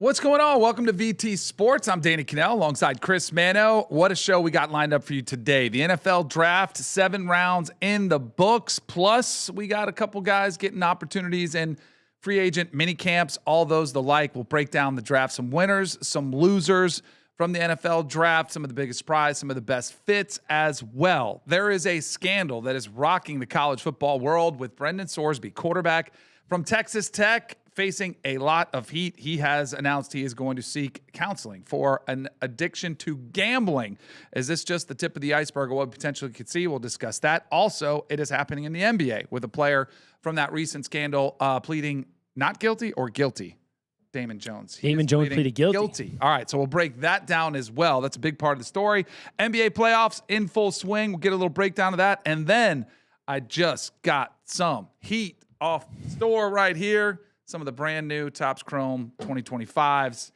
What's going on? Welcome to VT Sports. I'm Danny Cannell alongside Chris Mano. What a show we got lined up for you today. The NFL Draft, 7 rounds in the books. Plus, we got a couple guys getting opportunities in free agent mini camps, all those the like. We'll break down the draft, some winners, some losers from the NFL Draft, some of the biggest surprise, some of the best fits as well. There is a scandal that is rocking the college football world with Brendan Sorsby, quarterback from Texas Tech, facing a lot of heat. He has announced he is going to seek counseling for an addiction to gambling. Is this just the tip of the iceberg of what we potentially could see? We'll discuss that. Also, it is happening in the NBA with a player from that recent scandal pleading not guilty or guilty. Damon Jones. Damon Jones pleaded guilty. All right, so we'll break that down as well. That's a big part of the story. NBA playoffs in full swing. We'll get a little breakdown of that. And then I just got some heat off the store right here. Some of the brand new Topps Chrome 2025s.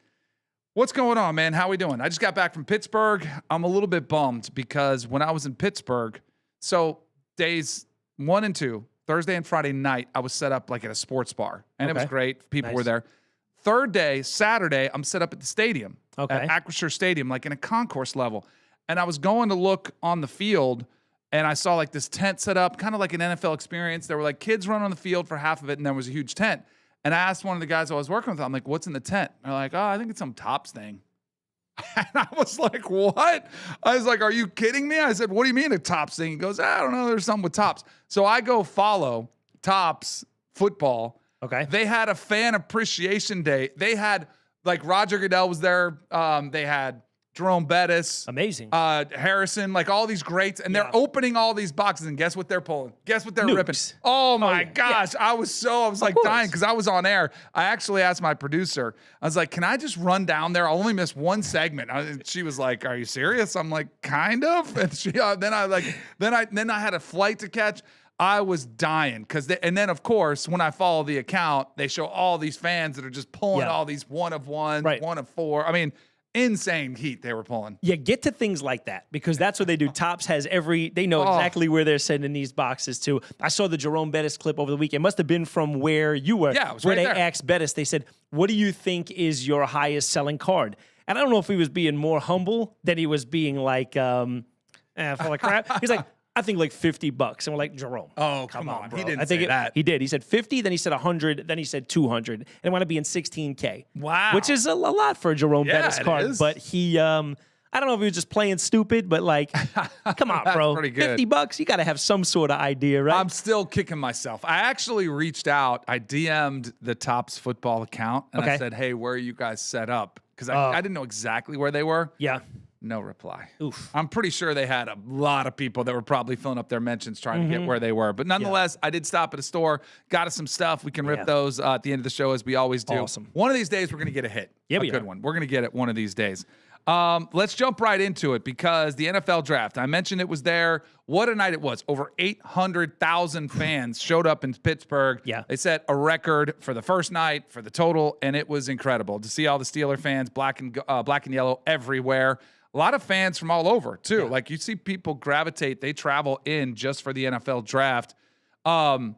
What's going on, man? How we doing? I just got back from Pittsburgh. I'm a little bit bummed because when I was in Pittsburgh, so days 1 and 2, Thursday and Friday night, I was set up like at a sports bar, and it was great. People were there. Third day, Saturday, I'm set up at the stadium, at Acrisure Stadium, like in a concourse level. And I was going to look on the field, and I saw like this tent set up, kind of like an NFL experience. There were like kids running on the field for half of it, and there was a huge tent. And I asked one of the guys I was working with, I'm like, what's in the tent? They're like, oh, I think it's some Topps thing. And I was like, what? I was like, are you kidding me? I said, what do you mean a Topps thing? He goes, I don't know, there's something with Topps. So I go follow Topps football. Okay. They had a fan appreciation day. They had, like, Roger Goodell was there. They had Jerome Bettis. Amazing. Harrison, like all these greats. And they're opening all these boxes. And guess what they're pulling? Guess what they're ripping? Oh, my gosh. Yeah. I was like dying because I was on air. I actually asked my producer, I was like, can I just run down there? I'll only miss one segment. She was like, are you serious? I'm like, kind of. And she, then I had a flight to catch. I was dying and then of course when I follow the account, they show all these fans that are just pulling all these 1 of 1, 1 of 4. I mean, insane heat they were pulling. Yeah, get to things like that because that's what they do. Topps has they know exactly where they're sending these boxes to. I saw the Jerome Bettis clip over the weekend. It must have been from where you were. Yeah, it was where right they there. asked Bettis, they said, what do you think is your highest selling card? And I don't know if he was being more humble than he was being like, full of crap. He's like, I think like $50. And we're like, Jerome. Oh, come on. Bro. He didn't say that. He did. He said 50, then he said 100, then he said 200. And it wound up being $16K. Wow. Which is a lot for a Jerome Bettis card. Is. But he, I don't know if he was just playing stupid, but like, come on, bro. Pretty good. $50, you got to have some sort of idea, right? I'm still kicking myself. I actually reached out. I DM'd the Topps football account, and I said, hey, where are you guys set up? Because I didn't know exactly where they were. Yeah. No reply. Oof. I'm pretty sure they had a lot of people that were probably filling up their mentions trying to get where they were. But nonetheless, I did stop at a store, got us some stuff. We can rip those at the end of the show as we always do. Awesome. One of these days, we're going to get a hit. Yeah, a good one. We're going to get it one of these days. Let's jump right into it because the NFL Draft, I mentioned it was there. What a night it was. Over 800,000 fans showed up in Pittsburgh. Yeah. They set a record for the first night, for the total, and it was incredible to see all the Steeler fans, black and yellow everywhere. A lot of fans from all over, too. Yeah. Like, you see people gravitate. They travel in just for the NFL Draft. Round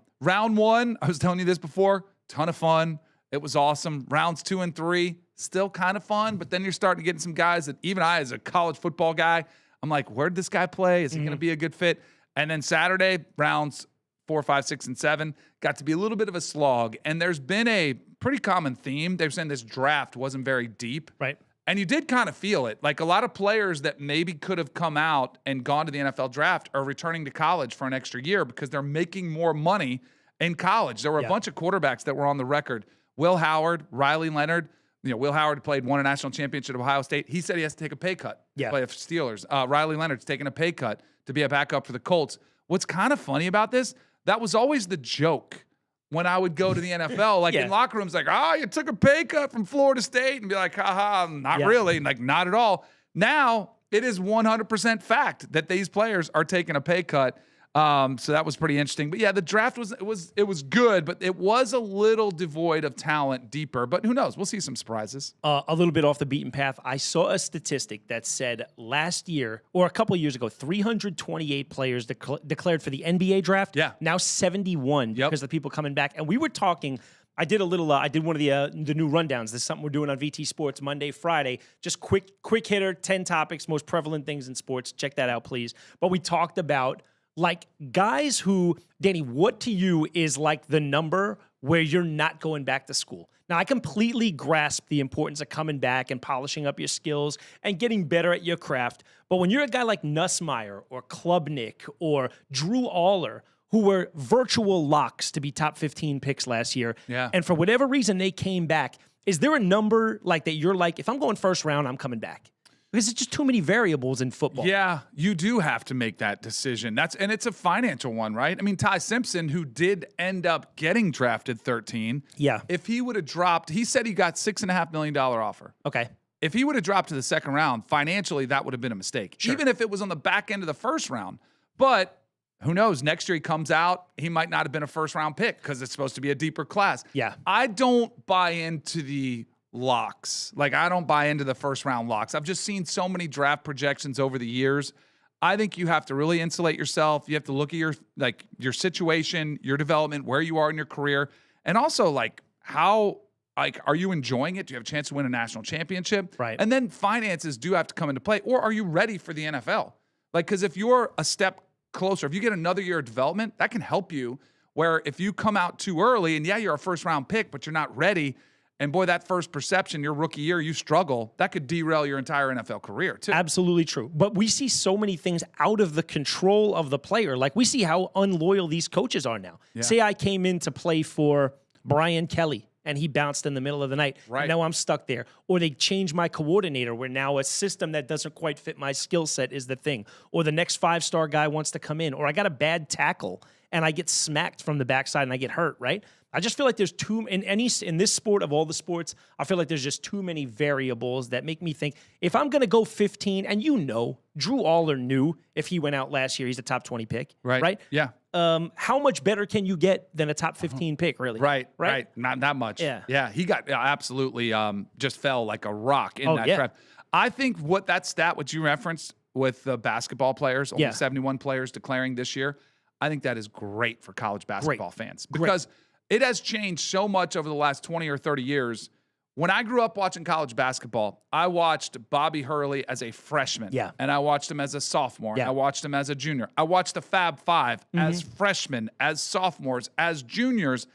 1, I was telling you this before, ton of fun. It was awesome. Rounds 2 and 3, still kind of fun. But then you're starting to get some guys that even I, as a college football guy, I'm like, where'd this guy play? Is he going to be a good fit? And then Saturday, rounds 4, 5, 6, and 7, got to be a little bit of a slog. And there's been a pretty common theme. They're saying this draft wasn't very deep. Right. And you did kind of feel it. Like a lot of players that maybe could have come out and gone to the NFL Draft are returning to college for an extra year because they're making more money in college. There were a bunch of quarterbacks that were on the record. Will Howard, Riley Leonard. You know, Will Howard won a national championship at Ohio State. He said he has to take a pay cut to play for Steelers. Riley Leonard's taking a pay cut to be a backup for the Colts. What's kind of funny about this, that was always the joke when I would go to the NFL, like in locker rooms, like, you took a pay cut from Florida State, and be like, haha, not really, like not at all. Now it is 100% fact that these players are taking a pay cut. So that was pretty interesting. But yeah, the draft was good, but it was a little devoid of talent deeper. But who knows? We'll see some surprises. A little bit off the beaten path. I saw a statistic that said last year, or a couple of years ago, 328 players declared for the NBA draft. Yeah. Now 71 because of the people coming back. And we were talking I did a little. I did one of the new rundowns. This is something we're doing on VT Sports Monday, Friday. Just quick hitter, 10 topics, most prevalent things in sports. Check that out, please. But we talked about like guys who, Danny, what to you is like the number where you're not going back to school? Now, I completely grasp the importance of coming back and polishing up your skills and getting better at your craft. But when you're a guy like Nussmeier or Klubnik or Drew Aller, who were virtual locks to be top 15 picks last year. Yeah. And for whatever reason, they came back. Is there a number like that you're like, if I'm going first round, I'm coming back? Because it's just too many variables in football. Yeah, you do have to make that decision. And it's a financial one, right? I mean, Ty Simpson, who did end up getting drafted 13. Yeah. If he would have dropped, he said he got $6.5 million offer. Okay. If he would have dropped to the second round, financially, that would have been a mistake. Sure. Even if it was on the back end of the first round. But who knows? Next year he comes out, he might not have been a first-round pick because it's supposed to be a deeper class. Yeah. I don't buy into the locks. Like, I don't buy into the first-round locks. I've just seen so many draft projections over the years. I think you have to really insulate yourself. You have to look at your situation, your development, where you are in your career, and also, like, how are you enjoying it? Do you have a chance to win a national championship? Right. And then finances do have to come into play. Or are you ready for the NFL? Like, because if you're a step closer, if you get another year of development, that can help you. Where if you come out too early and you're a first round pick, but you're not ready, and boy, that first perception, your rookie year, you struggle, that could derail your entire NFL career too. Absolutely true. But we see so many things out of the control of the player. Like we see how unloyal these coaches are now. Yeah. Say I came in to play for Brian Kelly and he bounced in the middle of the night. Right. And now I'm stuck there. Or they change my coordinator where now a system that doesn't quite fit my skill set is the thing. Or the next 5-star guy wants to come in. Or I got a bad tackle and I get smacked from the backside and I get hurt, right? I just feel like there's in this sport of all the sports, I feel like there's just too many variables that make me think if I'm going to go 15, and Drew Aller knew if he went out last year, he's a top 20 pick, right? Yeah. How much better can you get than a top 15 pick, really? Right. Not that much. Yeah. He got absolutely just fell like a rock in that draft. I think that stat, what you referenced with the basketball players, only 71 players declaring this year, I think that is great for college basketball fans because it has changed so much over the last 20 or 30 years. When I grew up watching college basketball, I watched Bobby Hurley as a freshman. Yeah. And I watched him as a sophomore. Yeah. I watched him as a junior. I watched the Fab Five as freshmen, as sophomores, as juniors.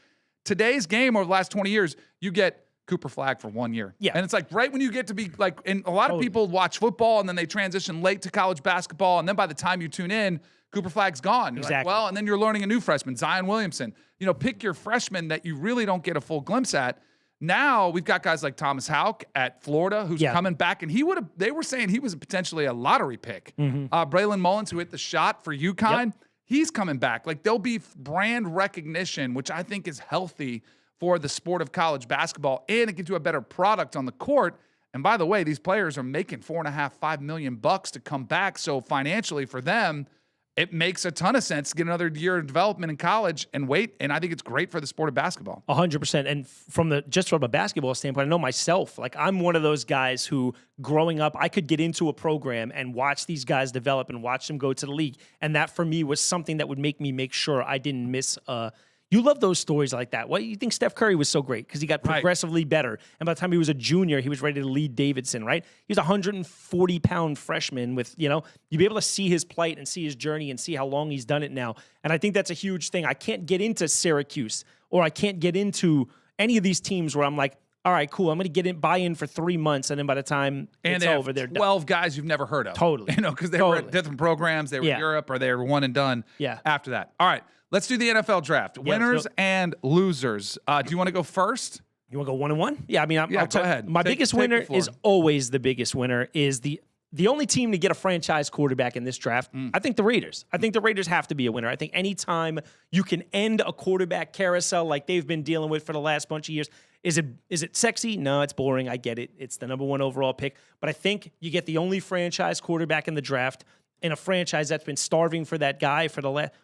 Today's game over the last 20 years, you get Cooper Flagg for 1 year. Yeah. And it's like right when you get to be like, and a lot of people watch football and then they transition late to college basketball. And then by the time you tune in, Cooper Flagg's gone. You're like, well, and then you're learning a new freshman, Zion Williamson. Pick your freshman that you really don't get a full glimpse at. Now we've got guys like Thomas Houck at Florida who's coming back, and they were saying he was potentially a lottery pick. Braylon Mullins, who hit the shot for UConn, he's coming back. Like there'll be brand recognition, which I think is healthy for the sport of college basketball, and it gives you a better product on the court. And by the way, these players are making $4.5-5 million to come back. So financially for them, it makes a ton of sense to get another year of development in college and wait. And I think it's great for the sport of basketball. 100%. And from a basketball standpoint, I know myself, like I'm one of those guys who growing up, I could get into a program and watch these guys develop and watch them go to the league. And that for me was something that would make me make sure I didn't miss you love those stories like that. Why do you think Steph Curry was so great? Because he got progressively better. And by the time he was a junior, he was ready to lead Davidson, right? He was a 140-pound freshman with, you'd be able to see his plight and see his journey and see how long he's done it now. And I think that's a huge thing. I can't get into Syracuse or I can't get into any of these teams where I'm like, all right, cool, I'm going to buy in for 3 months, and then by the time it's over, they're 12 done. guys you've never heard of. Totally. Because they were at different programs. They were in Europe or they were one and done after that. All right. Let's do the NFL draft. Winners and losers. Do you want to go first? You want to go 1-1? Yeah, I mean, I'll go ahead. My biggest winner is always the biggest winner is the only team to get a franchise quarterback in this draft. I think the Raiders. I think the Raiders have to be a winner. I think anytime you can end a quarterback carousel like they've been dealing with for the last bunch of years, is it sexy? No, it's boring. I get it. It's the number 1 overall pick. But I think you get the only franchise quarterback in the draft in a franchise that's been starving for that guy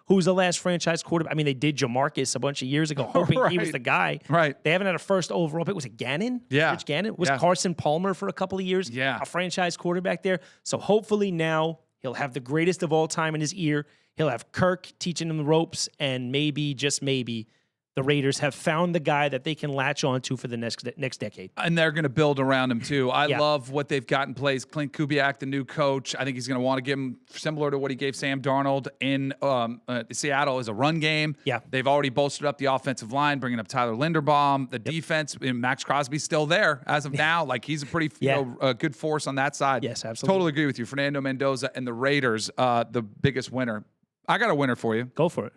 who's the last franchise quarterback. I mean, they did Jamarcus a bunch of years ago, hoping he was the guy. Right. They haven't had a first overall pick. Was it Gannon? Yeah. Rich Gannon? Was Carson Palmer for a couple of years? Yeah. A franchise quarterback there. So hopefully now he'll have the greatest of all time in his ear. He'll have Kirk teaching him the ropes, and maybe, just maybe, the Raiders have found the guy that they can latch on to for the next decade. And they're going to build around him, too. I Yeah. love what they've got in place. Clint Kubiak, the new coach, I think he's going to want to give him similar to what he gave Sam Darnold in Seattle as a run game. Yeah. They've already bolstered up the offensive line, bringing up Tyler Linderbaum. The defense, Max Crosby's still there as of now. Like, he's a pretty good force on that side. Yes, absolutely. Totally agree with you. Fernando Mendoza and the Raiders, the biggest winner. I got a winner for you. Go for it.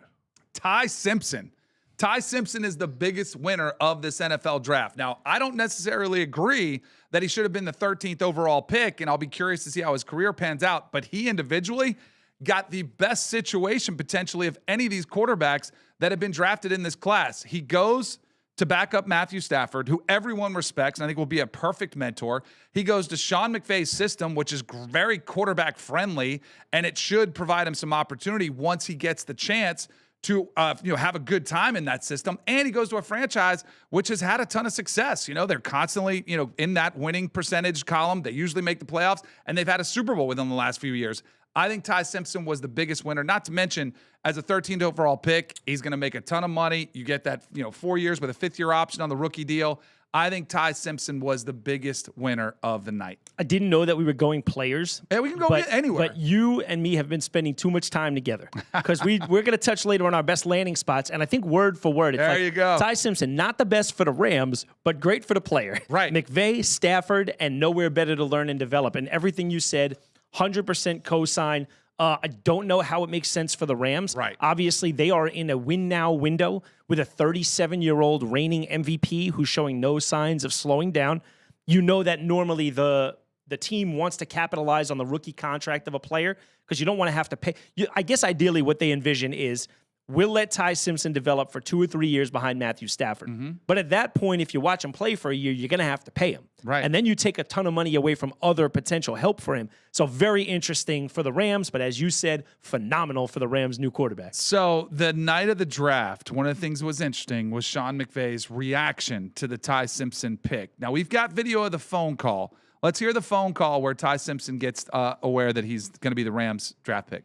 Ty Simpson. Ty Simpson is the biggest winner of this NFL draft. Now, I don't necessarily agree that he should have been the 13th overall pick, and I'll be curious to see how his career pans out, but he individually got the best situation potentially of any of these quarterbacks that have been drafted in this class. He goes to back up Matthew Stafford, who everyone respects and I think will be a perfect mentor. He goes to Sean McVay's system, which is very quarterback friendly, and it should provide him some opportunity once he gets the chance to have a good time in that system. And he goes to a franchise which has had a ton of success. They're constantly, in that winning percentage column. They usually make the playoffs, and they've had a Super Bowl within the last few years. I think Ty Simpson was the biggest winner, not to mention as a 13th overall pick, he's going to make a ton of money. You get that, 4 years with a 5th-year option on the rookie deal. I think Ty Simpson was the biggest winner of the night. I didn't know that we were going players. Yeah, we can go anywhere. But you and me have been spending too much time together because we're going to touch later on our best landing spots. And I think word for word, it's you go. Ty Simpson, not the best for the Rams, but great for the player. Right. McVay, Stafford, and nowhere better to learn and develop. And everything you said, 100% cosign. I don't know how it makes sense for the Rams. Right. Obviously, they are in a win-now window with a 37-year-old reigning MVP who's showing no signs of slowing down. You know that normally the team wants to capitalize on the rookie contract of a player because you don't want to have to pay. I guess ideally what they envision is we'll let Ty Simpson develop for 2 or 3 years behind Matthew Stafford. Mm-hmm. But at that point, if you watch him play for a year, you're going to have to pay him. Right. And then you take a ton of money away from other potential help for him. So very interesting for the Rams, but as you said, phenomenal for the Rams' new quarterback. So the night of the draft, one of the things that was interesting was Sean McVay's reaction to the Ty Simpson pick. Now, we've got video of the phone call. Let's hear the phone call where Ty Simpson gets aware that he's going to be the Rams' draft pick.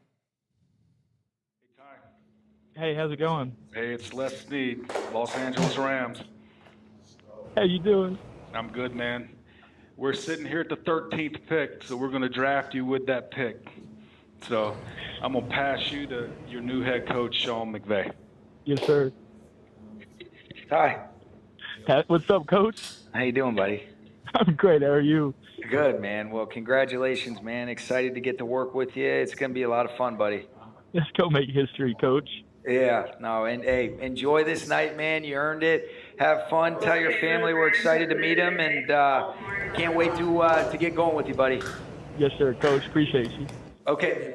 Hey, how's it going? Hey, it's Les Snead, Los Angeles Rams. How you doing? I'm good, man. We're sitting here at the 13th pick, so we're going to draft you with that pick. So I'm going to pass you to your new head coach, Sean McVay. Yes, sir. Hi. What's up, Coach? How you doing, buddy? I'm great. How are you? Good, man. Well, congratulations, man. Excited to get to work with you. It's going to be a lot of fun, buddy. Let's go make history, Coach. Yeah, no, and hey, enjoy this night, man. You earned it. Have fun. Tell your family we're excited to meet them, and can't wait to get going with you, buddy. Yes, sir, Coach. Appreciate you. Okay.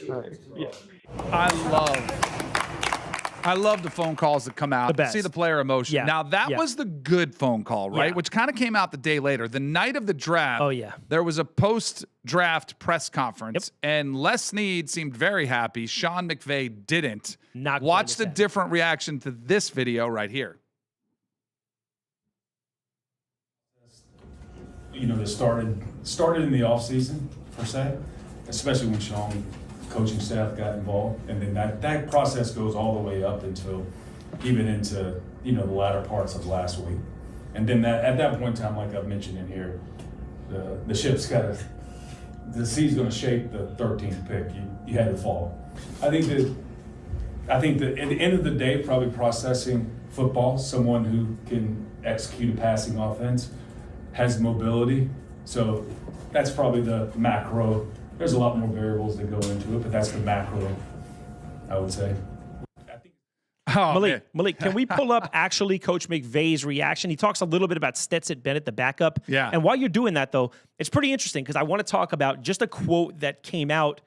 All right. Yeah. I love the phone calls that come out. The best. See the player emotion. Yeah. Now, that was the good phone call, right? Yeah. Which kind of came out the day later. The night of the draft, there was a post-draft press conference, and Les Snead seemed very happy. Sean McVay didn't. Watch the different reaction to this video right here. That started in the offseason, per se, especially when Sean coaching staff got involved, and then that process goes all the way up until even into the latter parts of last week, and then at that point in time, like I've mentioned in here, the ship's the sea's going to shake the 13th pick. You had to fall. I think that at the end of the day, probably processing football, someone who can execute a passing offense has mobility, so that's probably the macro. There's a lot more variables that go into it, but that's the macro, I would say. Malik, can we pull up actually Coach McVay's reaction? He talks a little bit about Stetson Bennett, the backup. Yeah. And while you're doing that, though, it's pretty interesting because I want to talk about just a quote that came out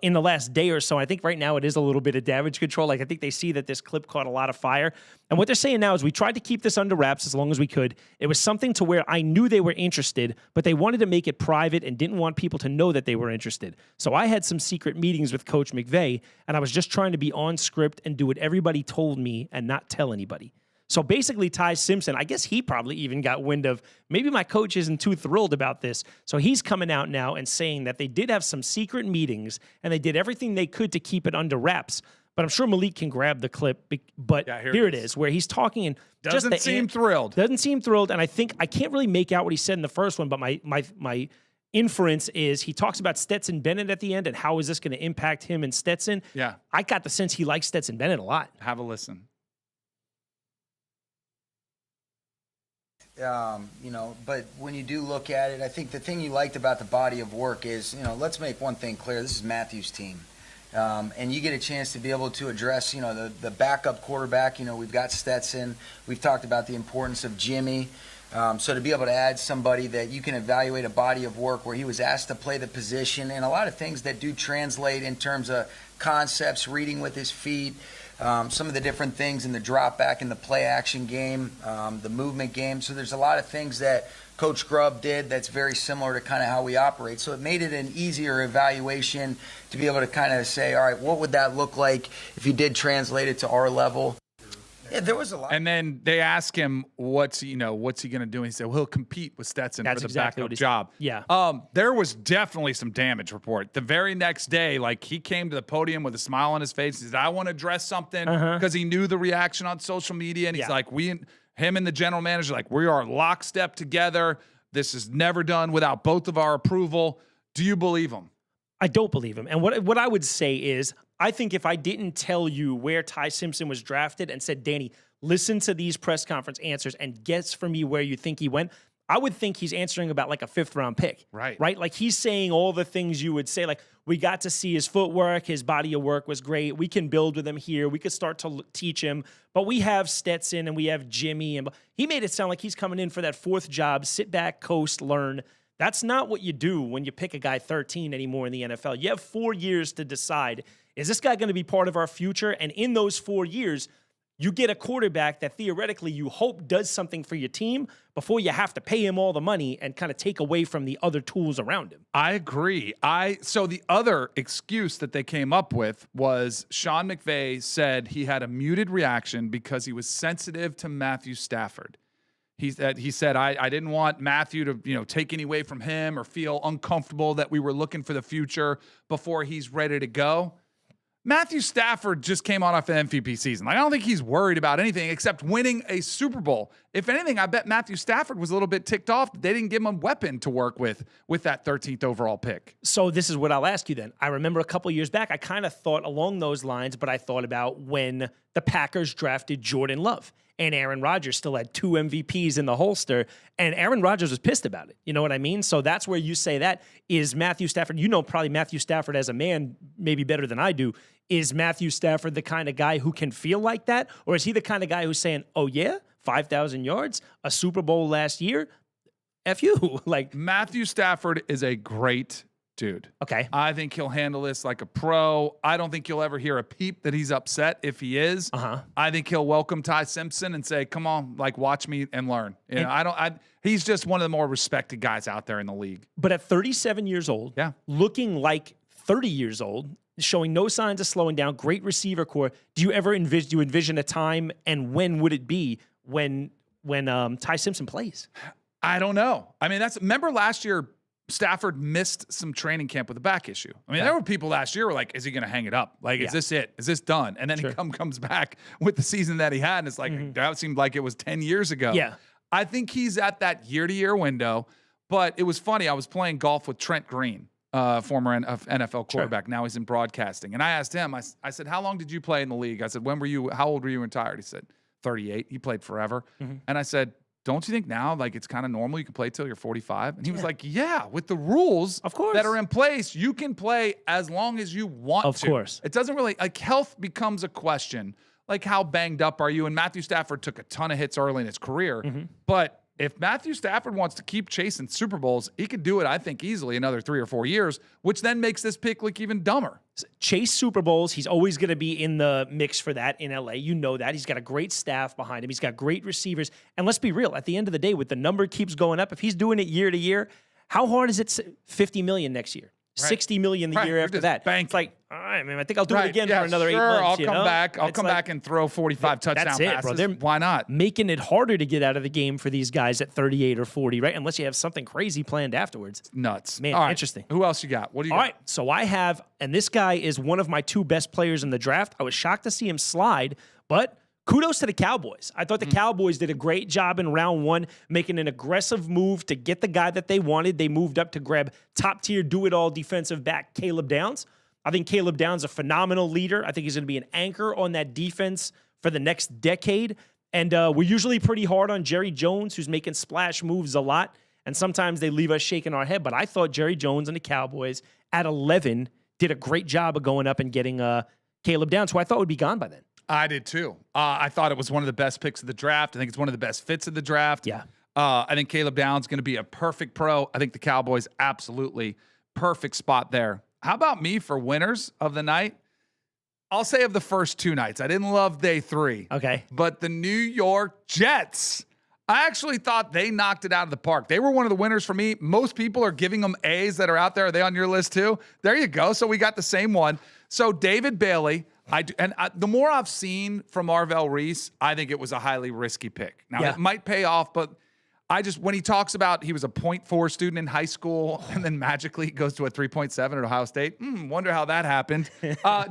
in the last day or so. I think right now it is a little bit of damage control. Like, I think they see that this clip caught a lot of fire. And what they're saying now is we tried to keep this under wraps as long as we could. It was something to where I knew they were interested, but they wanted to make it private and didn't want people to know that they were interested. So I had some secret meetings with Coach McVay, and I was just trying to be on script and do what everybody told me and not tell anybody. So basically, Ty Simpson, I guess he probably even got wind of, maybe my coach isn't too thrilled about this. So he's coming out now and saying that they did have some secret meetings and they did everything they could to keep it under wraps. but I'm sure Malik can grab the clip. But Yeah, here it is, where he's talking and Doesn't seem thrilled. Doesn't seem thrilled. And I can't really make out what he said in the first one, but my inference is he talks about Stetson Bennett at the end and how is this going to impact him and Stetson. Yeah. I got the sense he likes Stetson Bennett a lot. Have a listen. But when you do look at it, I think the thing you liked about the body of work is, let's make one thing clear. This is Matthew's team. And you get a chance to be able to address, the backup quarterback. We've got Stetson. We've talked about the importance of Jimmy. So to be able to add somebody that you can evaluate a body of work where he was asked to play the position and a lot of things that do translate in terms of concepts, reading with his feet, some of the different things in the drop back in the play action game, the movement game. So there's a lot of things that Coach Grubb did that's very similar to kind of how we operate. So it made it an easier evaluation to be able to kind of say, all right, what would that look like if you did translate it to our level? Yeah, there was a lot. And then they ask him, what's he going to do? And he said, well, he'll compete with Stetson That's for the exactly backup what he job. said. Yeah. There was definitely some damage report. The very next day, he came to the podium with a smile on his face. He said, I want to address something because he knew the reaction on social media. And he's like, him and the general manager, we are lockstep together. This is never done without both of our approval. Do you believe him? I don't believe him. And what I would say is, I think if I didn't tell you where Ty Simpson was drafted and said, Danny, listen to these press conference answers and guess for me where you think he went, I would think he's answering about a 5th round pick. Right. Like he's saying all the things you would say, we got to see his footwork, his body of work was great. We can build with him here. We could start to teach him. But we have Stetson and we have Jimmy. And he made it sound like he's coming in for that 4th job, sit back, coast, learn. That's not what you do when you pick a guy 13 anymore in the NFL. You have 4 years to decide, is this guy going to be part of our future? And in those 4 years, you get a quarterback that theoretically you hope does something for your team before you have to pay him all the money and kind of take away from the other tools around him. I agree. So the other excuse that they came up with was Sean McVay said he had a muted reaction because he was sensitive to Matthew Stafford. He said, I didn't want Matthew to, take any away from him or feel uncomfortable that we were looking for the future before he's ready to go. Matthew Stafford just came on off an MVP season. I don't think he's worried about anything except winning a Super Bowl. If anything, I bet Matthew Stafford was a little bit ticked off that they didn't give him a weapon to work with that 13th overall pick. So this is what I'll ask you then. I remember a couple years back, I kind of thought along those lines, but I thought about when the Packers drafted Jordan Love and Aaron Rodgers still had 2 MVPs in the holster, and Aaron Rodgers was pissed about it. You know what I mean? So that's where you say that. Is Matthew Stafford, probably Matthew Stafford as a man, maybe better than I do. Is Matthew Stafford the kind of guy who can feel like that? Or is he the kind of guy who's saying, oh yeah, 5,000 yards, a Super Bowl last year? F you. Matthew Stafford is a great dude. Okay. I think he'll handle this like a pro. I don't think you'll ever hear a peep that he's upset if he is. I think he'll welcome Ty Simpson and say, come on, watch me and learn. He's just one of the more respected guys out there in the league. But at 37 years old, looking like 30 years old, showing no signs of slowing down, great receiver core, do you ever envision a time, and when would it be when Ty Simpson plays? I don't know. Remember last year, Stafford missed some training camp with a back issue. There were people last year who were like, is he going to hang it up? Is this it? Is this done? And then he comes back with the season that he had, and it's that seemed like it was 10 years ago. Yeah. I think he's at that year-to-year window, but it was funny. I was playing golf with Trent Green, former NFL quarterback. Now he's in broadcasting. And I asked him, I said, how long did you play in the league? I said, how old were you retired? He said, 38. He played forever. And I said, don't you think now, it's kind of normal you can play till you're 45? And he was like, yeah, with the rules of course that are in place, you can play as long as you want to. Of course. It doesn't really, health becomes a question. How banged up are you? And Matthew Stafford took a ton of hits early in his career. But if Matthew Stafford wants to keep chasing Super Bowls, he could do it, I think, easily another 3 or 4 years, which then makes this pick look even dumber. Chase Super Bowls. He's always going to be in the mix for that in LA. You know that. He's got a great staff behind him. He's got great receivers. And let's be real. At the end of the day, with the number keeps going up, if he's doing it year to year, how hard is it? $50 million next year. $60 million the Right, year you're after just that. banking. It's like, all right, man, I think I'll do Right, it again yeah, for another 8 sure, months. I'll you come know? back. I'll It's come like, back and throw 45 touchdown that's it, bro. passes. They're Why not? making it harder to get out of the game for these guys at 38 or 40, right? Unless you have something crazy planned afterwards. Nuts. Man, All right, interesting. Who else you got? What do you All got? right, so I have, and this guy is one of my 2 best players in the draft. I was shocked to see him slide, but kudos to the Cowboys. I thought the Cowboys did a great job in round 1, making an aggressive move to get the guy that they wanted. They moved up to grab top-tier, do-it-all defensive back Caleb Downs. I think Caleb Downs is a phenomenal leader. I think he's going to be an anchor on that defense for the next decade. And we're usually pretty hard on Jerry Jones, who's making splash moves a lot. And sometimes they leave us shaking our head. But I thought Jerry Jones and the Cowboys at 11 did a great job of going up and getting Caleb Downs, who I thought would be gone by then. I did too. I thought it was one of the best picks of the draft. I think it's one of the best fits of the draft. Yeah. I think Caleb Downs is going to be a perfect pro. I think the Cowboys absolutely perfect spot there. How about me for winners of the night? I'll say of the first 2 nights. I didn't love day 3. Okay. But the New York Jets, I actually thought they knocked it out of the park. They were one of the winners for me. Most people are giving them A's that are out there. Are they on your list too? There you go. So we got the same one. So David Bailey, the more I've seen from Marvell Reese, I think it was a highly risky pick. Now, it might pay off, but when he talks about he was a 0.4 student in high school and then magically goes to a 3.7 at Ohio State, wonder how that happened.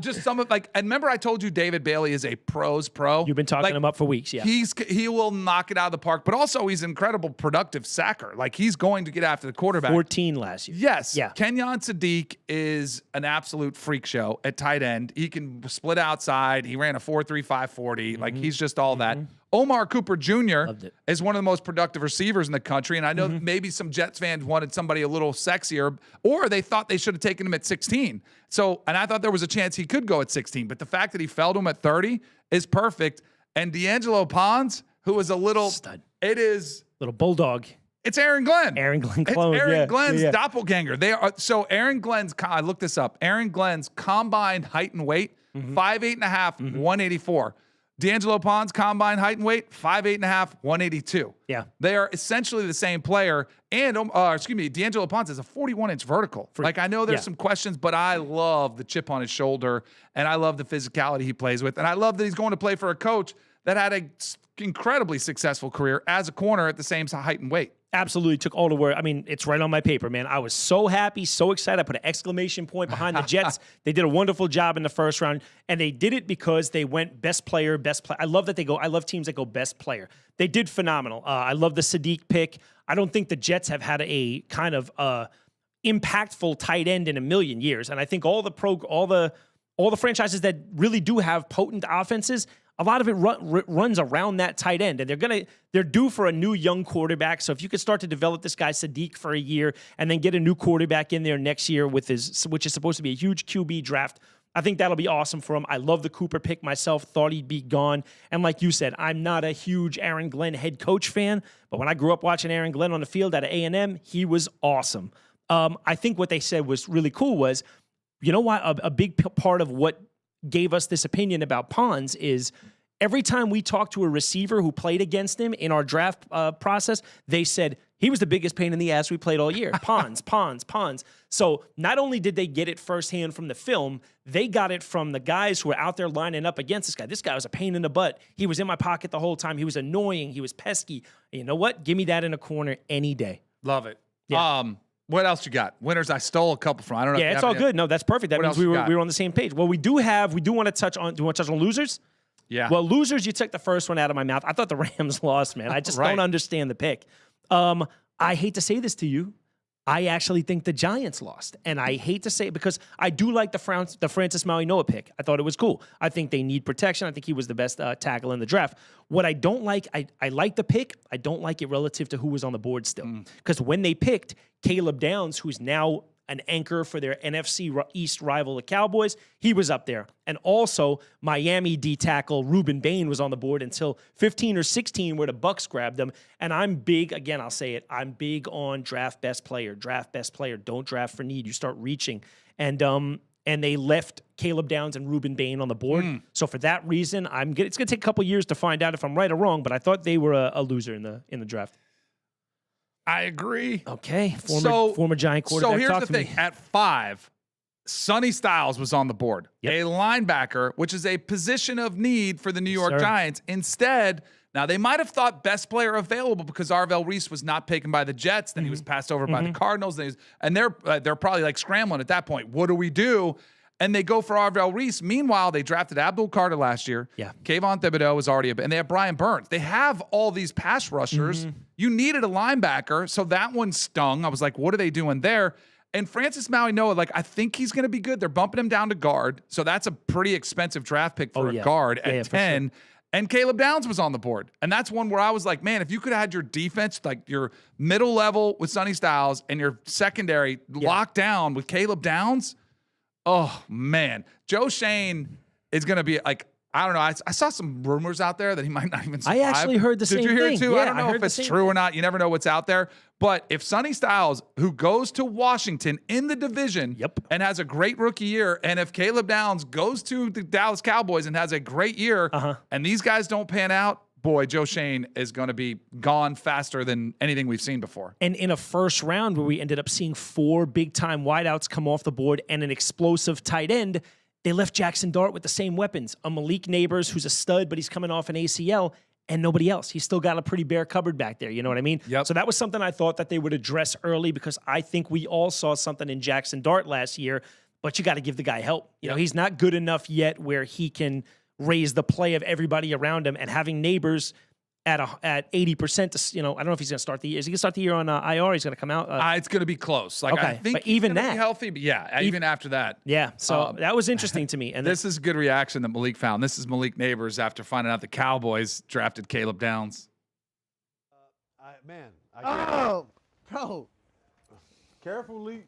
Just some of and remember I told you David Bailey is a pro's pro. You've been talking him up for weeks, yeah. He will knock it out of the park, but also he's an incredible productive sacker. Like he's going to get after the quarterback. 14 last year. Yes. Yeah. Kenyon Sadiq is an absolute freak show at tight end. He can split outside. He ran a 4.35 40. Like he's just all that. Omar Cooper Jr. is one of the most productive receivers in the country. And I know that maybe some Jets fans wanted somebody a little sexier, or they thought they should have taken him at 16. So, and I thought there was a chance he could go at 16, but the fact that he fell to him at 30 is perfect. And D'Angelo Pons, who is a little stud. It is Little bulldog. It's Aaron Glenn. Aaron Glenn clone. It's Aaron Glenn's yeah. doppelganger. They are so Aaron Glenn's. I looked this up. Aaron Glenn's combined height and weight 5'8.5", 184. D'Angelo Pons combined height and weight 5'8.5", 182. Yeah, they are essentially the same player. And D'Angelo Pons is a 41-inch vertical. Like I know there's some questions, but I love the chip on his shoulder, and I love the physicality he plays with, and I love that he's going to play for a coach that had a incredibly successful career as a corner at the same height and weight. Absolutely took all the word. I mean, it's right on my paper, man. I was so happy, so excited. I put an exclamation point behind the Jets. They did a wonderful job in the first round, and they did it because they went best player, best player. I love that they go. I love teams that go best player. They did phenomenal. I love the Sadiq pick. I don't think the Jets have had a kind of impactful tight end in a million years, and I think all the franchises that really do have potent offenses, a lot of it runs around that tight end, and they're due for a new young quarterback. So if you could start to develop this guy Sadiq for a year and then get a new quarterback in there next year which is supposed to be a huge QB draft, I think that'll be awesome for him. I love the Cooper pick myself, thought he'd be gone. And like you said, I'm not a huge Aaron Glenn head coach fan, but when I grew up watching Aaron Glenn on the field at A&M, he was awesome. I think what they said was really cool was, you know what, a big part of what gave us this opinion about Pons is every time we talked to a receiver who played against him in our draft process, they said he was the biggest pain in the ass we played all year. Pons. So not only did they get it firsthand from the film, they got it from the guys who were out there lining up against this guy. This guy was a pain in the butt. He was in my pocket the whole time. He was annoying. He was pesky. And you know what? Give me that in a corner any day. Love it. Yeah. What else you got? Winners, I stole a couple from. I don't know. Yeah, it's all good. No, that's perfect. That means we were on the same page. Well, we do want to touch on. Do you want to touch on losers? Yeah. Well, losers, you took the first one out of my mouth. I thought the Rams lost, man. I just don't understand the pick. I hate to say this to you. I actually think the Giants lost. And I hate to say it because I do like the Francis Mauigoa pick. I thought it was cool. I think they need protection. I think he was the best tackle in the draft. What I don't like, I like the pick. I don't like it relative to who was on the board still. Because when they picked Caleb Downs, who's now an anchor for their NFC East rival, the Cowboys, he was up there. And also, Miami D tackle Ruben Bain was on the board until 15 or 16 where the Bucks grabbed them. And I'm big, again, I'll say it, I'm big on draft best player. Don't draft for need. You start reaching. And they left Caleb Downs and Ruben Bain on the board. So for that reason, it's going to take a couple years to find out if I'm right or wrong, but I thought they were a loser in the draft. I agree. Okay, former Giant quarterback. So here's Talk the to thing. me. At 5, Sonny Styles was on the board. Yep. A linebacker, which is a position of need for the New York sir. Giants. Instead, now they might have thought best player available because Arvell Reese was not taken by the Jets. Then he was passed over by the Cardinals. And they're probably like scrambling at that point. What do we do? And they go for Arvell Reese. Meanwhile, they drafted Abdul Carter last year. Yeah. Kayvon Thibodeau was already and they have Brian Burns. They have all these pass rushers. You needed a linebacker, so that one stung. I was like, what are they doing there? And Francis Mauigoa, like, I think he's going to be good. They're bumping him down to guard, so that's a pretty expensive draft pick for a guard at 10. Sure. And Caleb Downs was on the board. And that's one where I was like, man, if you could have had your defense, like your middle level with Sonny Styles and your secondary locked down with Caleb Downs, oh, man. Joe Shane is going to be like, I don't know. I saw some rumors out there that he might not even survive. I actually heard the same thing. Did you hear it too? Yeah, I don't know if it's true or not. You never know what's out there. But if Sonny Styles, who goes to Washington in the division and has a great rookie year, and if Caleb Downs goes to the Dallas Cowboys and has a great year, and these guys don't pan out, boy, Joe Shane is going to be gone faster than anything we've seen before. And in a first round where we ended up seeing 4 big-time wideouts come off the board and an explosive tight end, they left Jackson Dart with the same weapons. A Malik Neighbors, who's a stud, but he's coming off an ACL, and nobody else. He's still got a pretty bare cupboard back there. You know what I mean? Yep. So that was something I thought that they would address early because I think we all saw something in Jackson Dart last year, but you got to give the guy help. You know, he's not good enough yet where he can raise the play of everybody around him, and having Neighbors at 80%, I don't know if he's going to start the year. Is he going to start the year on IR? He's going to come out? It's going to be close. Like, I think but even he's that, be healthy, but even after that. Yeah, so that was interesting to me. And this is a good reaction that Malik found. This is Malik Neighbors after finding out the Cowboys drafted Caleb Downs. Oh, bro. Carefully.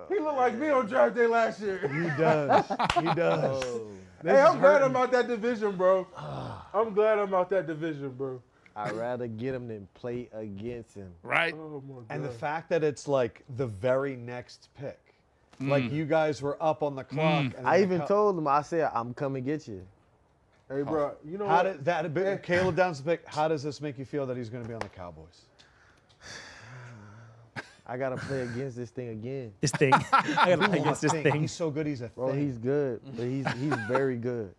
He looked like me on draft day last year. He does. Hey, I'm glad I'm out that division, bro. I'm glad I'm out that division, bro. I'd rather get him than play against him. Right. Oh, my God. And the fact that it's like the very next pick. Like you guys were up on the clock. And I even told him, I said, I'm coming to get you. Hey, bro, you know how what? did that Caleb Downs pick? How does this make you feel that he's going to be on the Cowboys? I got to play against this thing again. This thing. I got to play against this thing. He's so good, he's a Bro, thing. he's good, but he's very good.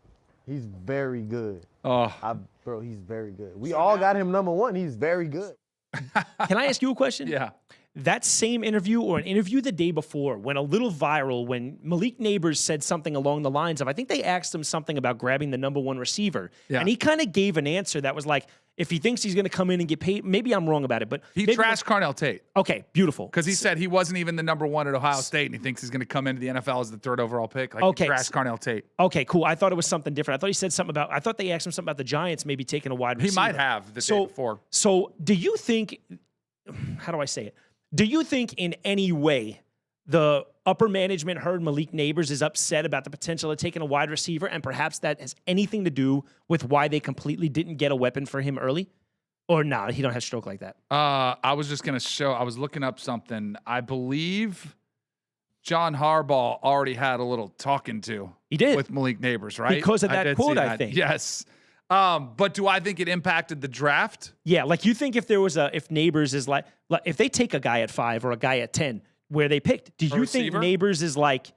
He's very good. Bro, he's very good. We all got him number 1. He's very good. Can I ask you a question? Yeah. That same interview or an interview the day before went a little viral when Malik Neighbors said something along the lines of, I think they asked him something about grabbing the number 1 receiver. Yeah. And he kind of gave an answer that was like, if he thinks he's going to come in and get paid, maybe I'm wrong about it, but He trashed Carnell Tate. Okay, beautiful. Because he said he wasn't even the number 1 at Ohio State, and he thinks he's going to come into the NFL as the 3rd overall pick. Like, Okay, he trashed Carnell Tate. Okay, cool. I thought it was something different. I thought he said something about, I thought they asked him something about the Giants maybe taking a wide receiver. He might have the day before. So do you think, how do I say it? Do you think in any way the upper management heard Malik Neighbors is upset about the potential of taking a wide receiver, and perhaps that has anything to do with why they completely didn't get a weapon for him early? Or no, he don't have stroke like that. I was just going to show, I was looking up something. I believe John Harbaugh already had a little talking to. He did. With Malik Neighbors, right? Because of that did quote, see I that. think. Yes. But do I think it impacted the draft? Yeah, like you think if Neighbors is like if they take a guy at 5 or a guy at 10 where they picked, do you think Neighbors is like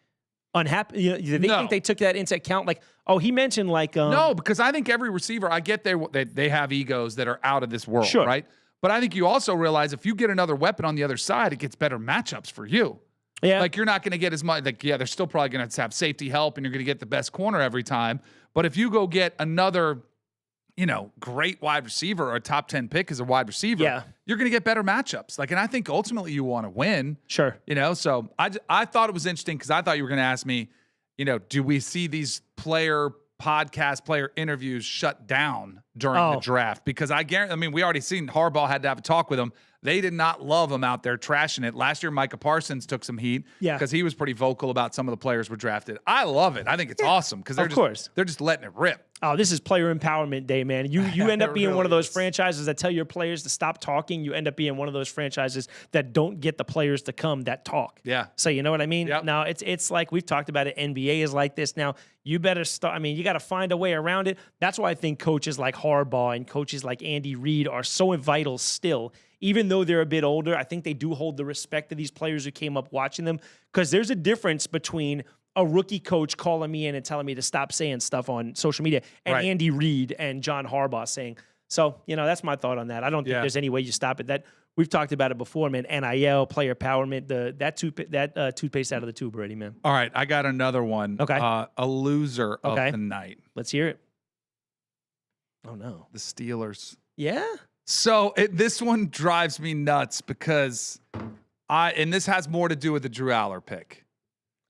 unhappy? Do they think they took that into account? Like, oh, he mentioned like no, because I think every receiver, I get they have egos that are out of this world, Sure. right? But I think you also realize if you get another weapon on the other side, it gets better matchups for you. Yeah. Like, you're not going to get as much. Like, yeah, they're still probably going to have safety help, and you're going to get the best corner every time. But if you go get another, great wide receiver or a top 10 pick as a wide receiver, you're going to get better matchups. Like, and I think ultimately you want to win. Sure. So I thought it was interesting because I thought you were going to ask me, do we see these player interviews shut down during the draft? Because we already seen Harbaugh had to have a talk with him. They did not love him out there trashing it. Last year, Micah Parsons took some heat because he was pretty vocal about some of the players were drafted. I love it. I think it's awesome because they're just letting it rip. Oh, this is player empowerment day, man. You end up being really one of those franchises that tell your players to stop talking. You end up being one of those franchises that don't get the players to come that talk. Yeah. So you know what I mean? Yep. Now it's like we've talked about it. NBA is like this now. You better start. I mean, you got to find a way around it. That's why I think coaches like Harbaugh and coaches like Andy Reid are so vital still. Even though they're a bit older, I think they do hold the respect of these players who came up watching them, because there's a difference between a rookie coach calling me in and telling me to stop saying stuff on social media and Andy Reid and John Harbaugh saying. So, that's my thought on that. I don't think there's any way you stop it. That we've talked about it before, man. NIL, player empowerment, that toothpaste out of the tube already, man. All right, I got another one. Okay. A loser of the night. Let's hear it. Oh, no. The Steelers. Yeah? So this one drives me nuts because and this has more to do with the Drew Aller pick.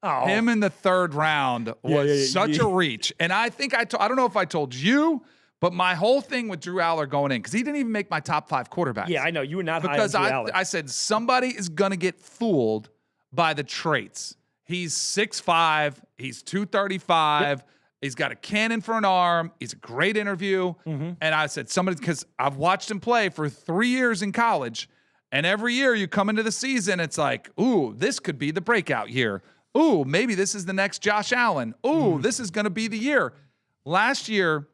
Oh. Him in the third round was such a reach. And I think I don't know if I told you, but my whole thing with Drew Aller going in, because he didn't even make my top 5 quarterbacks. Yeah, I know. You were not high on Drew Aller. I said somebody is going to get fooled by the traits. He's 6'5", he's 235, he's got a cannon for an arm, he's a great interview. And I said because I've watched him play for 3 years in college, and every year you come into the season, it's like, ooh, this could be the breakout year. Ooh, maybe this is the next Josh Allen. Ooh, this is going to be the year. Last year,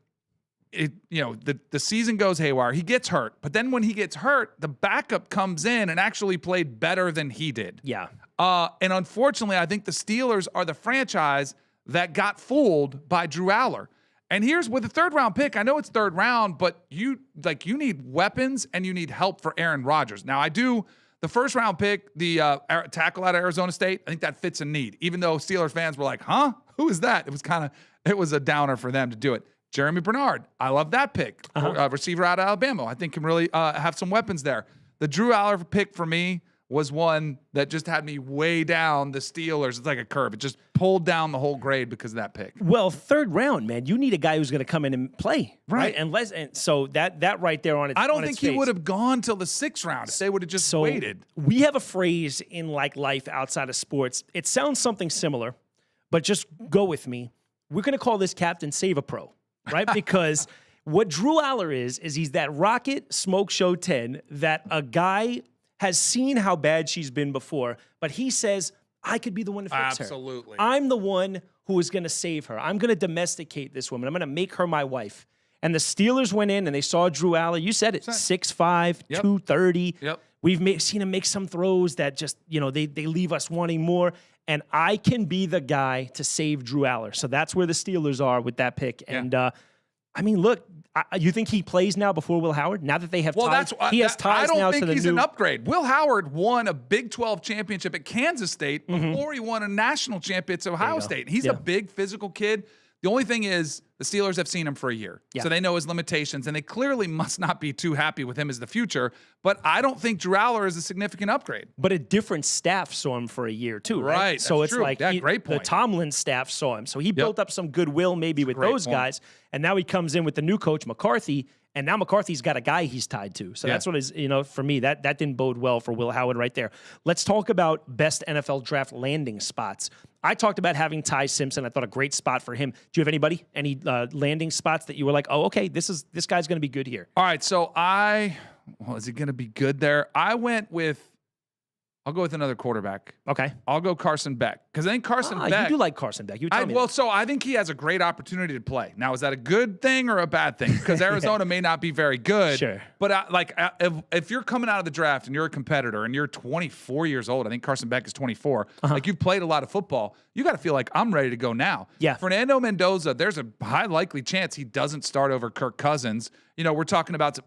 the season goes haywire. He gets hurt. But then when he gets hurt, the backup comes in and actually played better than he did. Yeah. And unfortunately, I think the Steelers are the franchise that got fooled by Drew Aller. And here's with the third round pick. I know it's third round, but you need weapons and you need help for Aaron Rodgers. Now, the first round pick, the tackle out of Arizona State, I think that fits a need. Even though Steelers fans were like, huh? Who is that? It was a downer for them to do it. Jeremy Bernard, I love that pick. Receiver out of Alabama. I think can really have some weapons there. The Drew Aller pick for me was one that just had me way down the Steelers. It's like a curve. It just pulled down the whole grade because of that pick. Well, third round, man, you need a guy who's going to come in and play, right? And so that right there on its I don't think he would have gone till the 6th round if they would have just waited. We have a phrase in life outside of sports. It sounds something similar, but just go with me. We're going to call this Captain Save a Pro, right? Because what Drew Aller is he's that rocket smoke show 10 that a guy has seen how bad she's been before, but he says, I could be the one to fix her. Absolutely. I'm the one who is going to save her. I'm going to domesticate this woman. I'm going to make her my wife. And the Steelers went in and they saw Drew Aller. You said it, 6'5", 230. Yep. We've seen him make some throws that just, they leave us wanting more. And I can be the guy to save Drew Aller. So that's where the Steelers are with that pick. Yeah. And, look, you think he plays now before Will Howard? Now that they have ties? He has ties now to the new... I don't think he's an upgrade. Will Howard won a Big 12 championship at Kansas State before he won a national championship at Ohio State. He's a big physical kid. The only thing is the Steelers have seen him for a year. Yeah. So they know his limitations, and they clearly must not be too happy with him as the future. But I don't think Drew Aller is a significant upgrade. But a different staff saw him for a year, too, right? Right. So it's true. like great point. The Tomlin staff saw him. So he built up some goodwill maybe with those guys. And now he comes in with the new coach, McCarthy, and now McCarthy's got a guy he's tied to. So that's what is, for me, that didn't bode well for Will Howard right there. Let's talk about best NFL draft landing spots. I talked about having Ty Simpson. I thought a great spot for him. Do you have any landing spots that you were like, oh, okay, this guy's going to be good here? All right, so is he going to be good there? I'll go with another quarterback. Okay. I'll go Carson Beck. Because I think Carson Beck... You do like Carson Beck. You tell me that. So I think he has a great opportunity to play. Now, is that a good thing or a bad thing? Because Arizona may not be very good. Sure. But if you're coming out of the draft and you're a competitor and you're 24 years old, I think Carson Beck is 24, like you've played a lot of football, you got to feel like I'm ready to go now. Yeah. Fernando Mendoza, there's a high likely chance he doesn't start over Kirk Cousins. We're talking about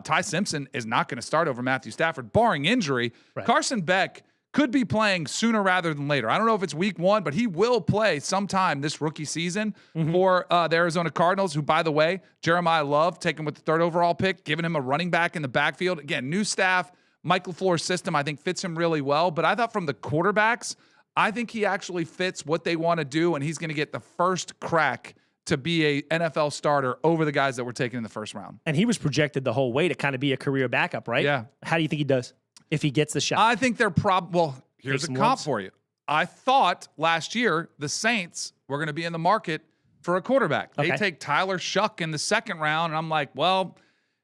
Ty Simpson is not going to start over Matthew Stafford, barring injury. Right. Carson Beck could be playing sooner rather than later. I don't know if it's week 1, but he will play sometime this rookie season for the Arizona Cardinals, who, by the way, Jeremiah Love, taken with the 3rd overall pick, giving him a running back in the backfield. Again, new staff, Mike LaFleur's system, I think, fits him really well. But I thought from the quarterbacks, I think he actually fits what they want to do, and he's going to get the first crack to be a NFL starter over the guys that were taken in the first round. And he was projected the whole way to kind of be a career backup, right? Yeah. How do you think he does if he gets the shot? I think they're well, here's a comp lumps. for you. I thought last year the Saints were going to be in the market for a quarterback. They take Tyler Shuck in the second round, and I'm like, well,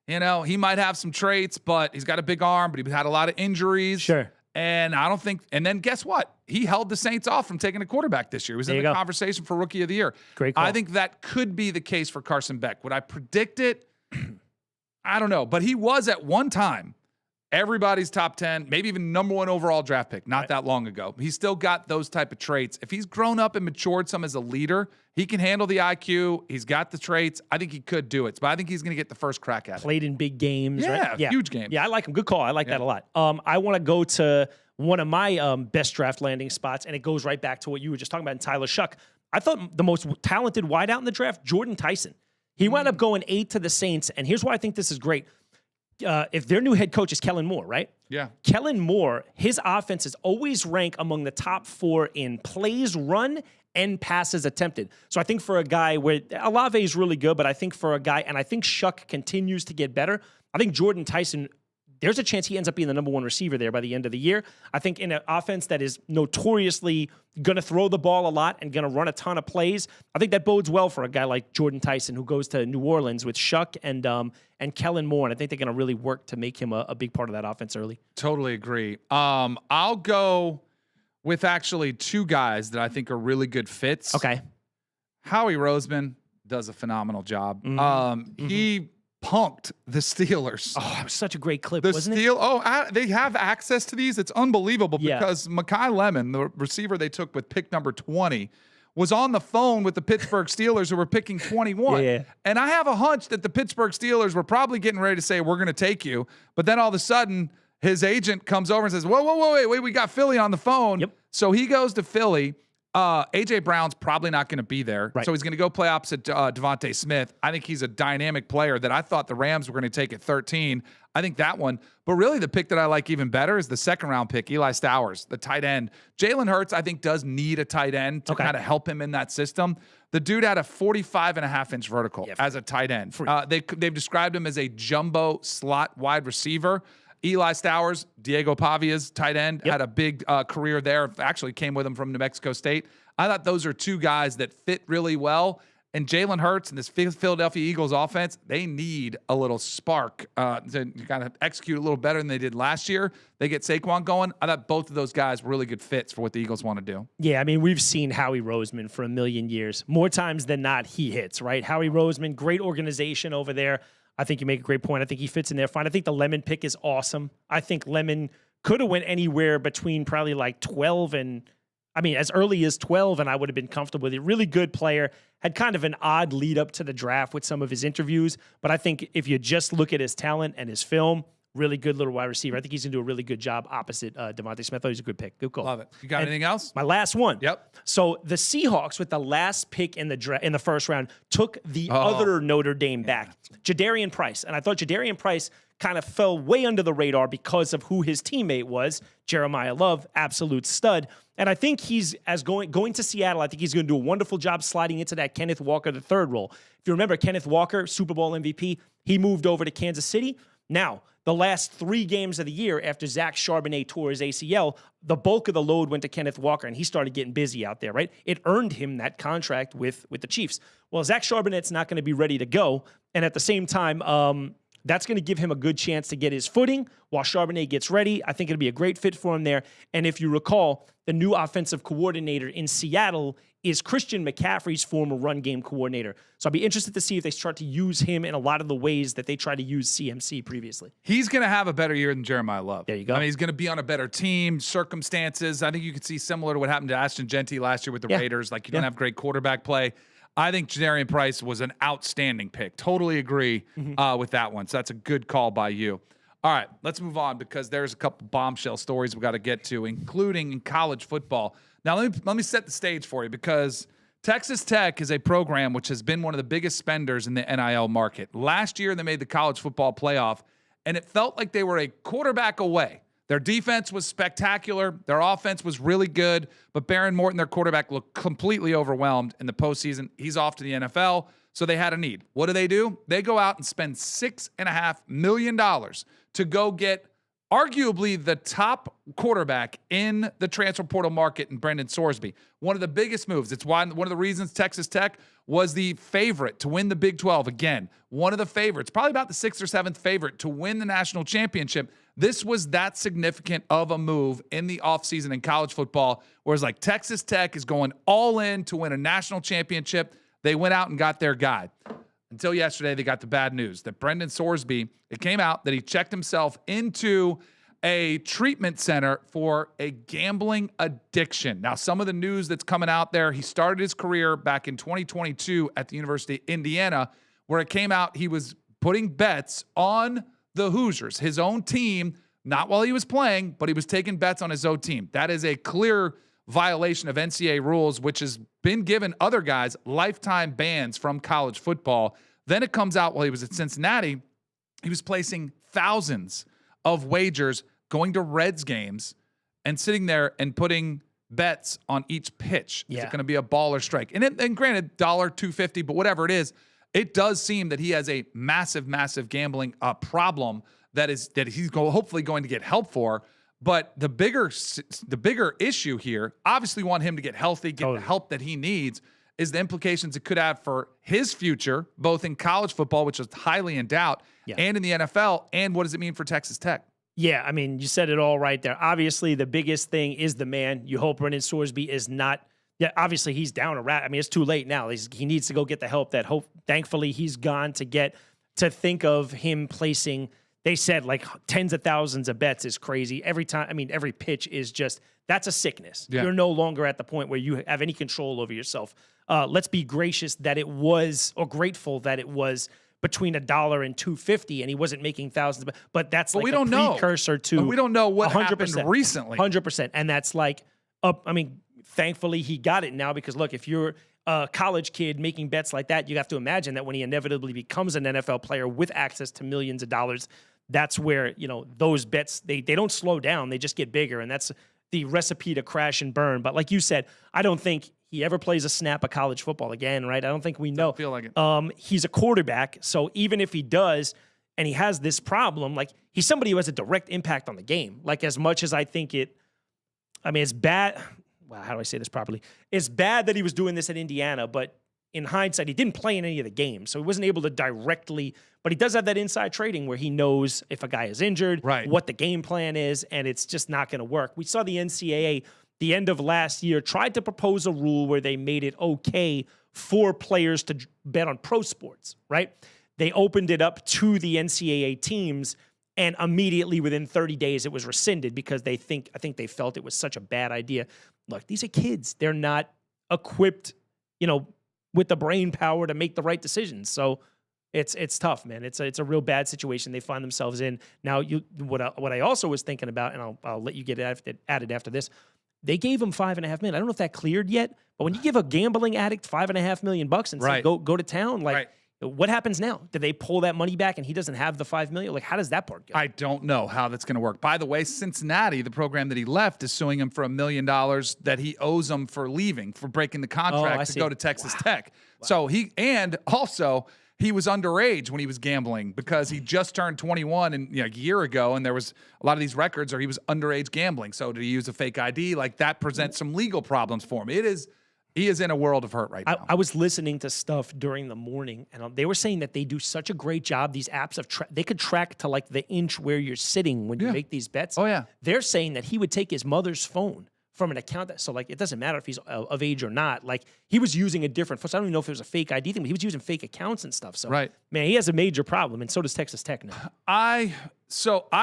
he might have some traits, but he's got a big arm, but he had a lot of injuries. Sure. And I don't think – and then guess what? He held the Saints off from taking a quarterback this year. He was in the conversation for Rookie of the Year. Great call. I think that could be the case for Carson Beck. Would I predict it? I don't know. But he was at one time everybody's top 10, maybe even number 1 overall draft pick not that long ago. He's still got those type of traits. If he's grown up and matured some as a leader, he can handle the IQ. He's got the traits. I think he could do it. But I think he's going to get the first crack at it. Played in big games, right? Yeah, huge games. Yeah, I like him. Good call. I like that a lot. I want to go to one of my best draft landing spots, and it goes right back to what you were just talking about in Tyler Shuck. I thought the most talented wideout in the draft, Jordan Tyson. He wound up going 8 to the Saints, and here's why I think this is great. If their new head coach is Kellen Moore, right? Yeah. Kellen Moore, his offenses always rank among the top 4 in plays run and passes attempted. So I think for a guy where Olave is really good, but I think for a guy, and I think Shuck continues to get better, I think Jordan Tyson, there's a chance he ends up being the number 1 receiver there by the end of the year. I think in an offense that is notoriously going to throw the ball a lot and going to run a ton of plays, I think that bodes well for a guy like Jordan Tyson who goes to New Orleans with Shuck and Kellen Moore, and I think they're going to really work to make him a big part of that offense early. Totally agree. I'll go with actually 2 guys that I think are really good fits. Okay. Howie Roseman does a phenomenal job. He punked the Steelers. Oh, it was such a great clip, wasn't it? They have access to these. It's unbelievable because Mekhi Lemon, the receiver they took with pick number 20, was on the phone with the Pittsburgh Steelers who were picking 21. Yeah. And I have a hunch that the Pittsburgh Steelers were probably getting ready to say, we're going to take you. But then all of a sudden, his agent comes over and says, whoa, wait, we got Philly on the phone. Yep. So he goes to Philly. A.J. Brown's probably not going to be there. Right. So he's going to go play opposite Devontae Smith. I think he's a dynamic player that I thought the Rams were going to take at 13. I think that one. But really the pick that I like even better is the second-round pick, Eli Stowers, the tight end. Jalen Hurts, I think, does need a tight end to kind of help him in that system. The dude had a 45.5-inch vertical as a tight end. They've described him as a jumbo slot wide receiver. Eli Stowers, Diego Pavia's tight end, had a big career there. Actually came with him from New Mexico State. I thought those are 2 guys that fit really well. And Jalen Hurts and this Philadelphia Eagles offense, they need a little spark to kind of execute a little better than they did last year. They get Saquon going. I thought both of those guys were really good fits for what the Eagles want to do. Yeah, I mean, we've seen Howie Roseman for a million years. More times than not, he hits, right? Howie Roseman, great organization over there. I think you make a great point. I think he fits in there fine. I think the Lemon pick is awesome. I think Lemon could have went anywhere between probably like 12 and, I mean, as early as 12, and I would have been comfortable with it. Really good player. Had kind of an odd lead up to the draft with some of his interviews. But I think if you just look at his talent and his film, really good little wide receiver. I think he's going to do a really good job opposite Devontae Smith. I thought he was a good pick. Good call. Love it. You got anything else? My last one. Yep. So the Seahawks, with the last pick in the first round, took the other Notre Dame back, Jadarian Price. And I thought Jadarian Price kind of fell way under the radar because of who his teammate was, Jeremiah Love, absolute stud. And I think he's going to Seattle. I think he's going to do a wonderful job sliding into that Kenneth Walker III role. If you remember, Kenneth Walker, Super Bowl MVP, he moved over to Kansas City. Now, the last 3 games of the year after Zach Charbonnet tore his ACL, the bulk of the load went to Kenneth Walker, and he started getting busy out there, right? It earned him that contract with the Chiefs. Well, Zach Charbonnet's not going to be ready to go, and at the same time, that's going to give him a good chance to get his footing while Charbonnet gets ready. I think it'll be a great fit for him there. And if you recall, the new offensive coordinator in Seattle is Christian McCaffrey's former run game coordinator. So I'll be interested to see if they start to use him in a lot of the ways that they tried to use CMC previously. He's going to have a better year than Jeremiah Love. There you go. I mean, he's going to be on a better team, circumstances. I think you could see similar to what happened to Ashton Genty last year with the Raiders. Like, you don't have great quarterback play. I think Jadarian Price was an outstanding pick. Totally agree with that one. So that's a good call by you. All right, let's move on because there's a couple bombshell stories we got to get to, including in college football. Now, let me set the stage for you because Texas Tech is a program which has been one of the biggest spenders in the NIL market. Last year, they made the college football playoff, and it felt like they were a quarterback away. Their defense was spectacular. Their offense was really good, but Baron Morton, their quarterback, looked completely overwhelmed in the postseason. He's off to the NFL, so they had a need. What do? They go out and spend $6.5 million to go get arguably the top quarterback in the transfer portal market in Brendan Sorsby. One of the biggest moves. It's one of the reasons Texas Tech was the favorite to win the Big 12. Again, one of the favorites, probably about the 6th or 7th favorite to win the national championship. This was that significant of a move in the offseason in college football, whereas like Texas Tech is going all in to win a national championship. They went out and got their guy. Until yesterday, they got the bad news that Brendan Sorsby, it came out that he checked himself into a treatment center for a gambling addiction. Now, some of the news that's coming out there, he started his career back in 2022 at the University of Indiana, where it came out he was putting bets on the Hoosiers, his own team, not while he was playing, but he was taking bets on his own team. That is a clear violation of NCAA rules, which has been given other guys lifetime bans from college football. Then it comes out while he was at Cincinnati, he was placing thousands of wagers going to Reds games and sitting there and putting bets on each pitch. Is it going to be a ball or strike? And granted, $2.50, but whatever it is, it does seem that he has a massive, massive gambling problem that he's hopefully going to get help for. But the bigger issue here, obviously want him to get healthy, get the help that he needs, is the implications it could have for his future, both in college football, which is highly in doubt, and in the NFL. And what does it mean for Texas Tech? Yeah, I mean, you said it all right there. Obviously, the biggest thing is the man. You hope Brendan Sorsby is not. Yeah, obviously he's down a rat. I mean, it's too late now. He needs to go get the help that thankfully he's gone to think of him placing. They said like tens of thousands of bets is crazy. Every time, I mean, every pitch is just, that's a sickness. Yeah. You're no longer at the point where you have any control over yourself. Let's be gracious that it was, or grateful that it was between $1 and $2.50, and he wasn't making thousands. But that's like a precursor to. We don't know what happened recently. 100%. And that's like, I mean, thankfully he got it now, because look, if you're a college kid making bets like that, you have to imagine that when he inevitably becomes an NFL player with access to millions of dollars, that's where, those bets, they don't slow down. They just get bigger. And that's the recipe to crash and burn. But like you said, I don't think he ever plays a snap of college football again, right? I don't think we know. I feel like it. He's a quarterback. So even if he does, and he has this problem, like he's somebody who has a direct impact on the game. Like as much as I think it's bad. Well, how do I say this properly? It's bad that he was doing this at Indiana, but in hindsight, he didn't play in any of the games. So he wasn't able to directly, but he does have that inside trading where he knows if a guy is injured, what the game plan is, and it's just not going to work. We saw the NCAA, the end of last year, tried to propose a rule where they made it okay for players to bet on pro sports, right? They opened it up to the NCAA teams, and immediately within 30 days, it was rescinded because I think they felt it was such a bad idea. Look, these are kids. They're not equipped, with the brain power to make the right decisions. So it's tough, man. It's a real bad situation they find themselves in. Now, what I also was thinking about, and I'll let you get at it after this. They gave him $5.5 million. I don't know if that cleared yet, but when you give a gambling addict $5.5 million and say go to town, what happens now? Do they pull that money back and he doesn't have the $5 million? Like, how does that part go? I don't know how that's going to work. By the way, Cincinnati, the program that he left, is suing him for $1 million that he owes them for leaving, for breaking the contract to go to Texas Tech. Wow. So he was underage when he was gambling because he just turned 21 a year ago, and there was a lot of these records where he was underage gambling. So did he use a fake ID? Like, that presents some legal problems for him. He is in a world of hurt right now. I was listening to stuff during the morning, and they were saying that they do such a great job. These apps they could track to like the inch where you're sitting when you make these bets. Oh yeah, they're saying that he would take his mother's phone from an account so like it doesn't matter if he's of age or not. Like he was using a different. I don't even know if it was a fake ID thing, but he was using fake accounts and stuff. So man, he has a major problem, and so does Texas Tech now. I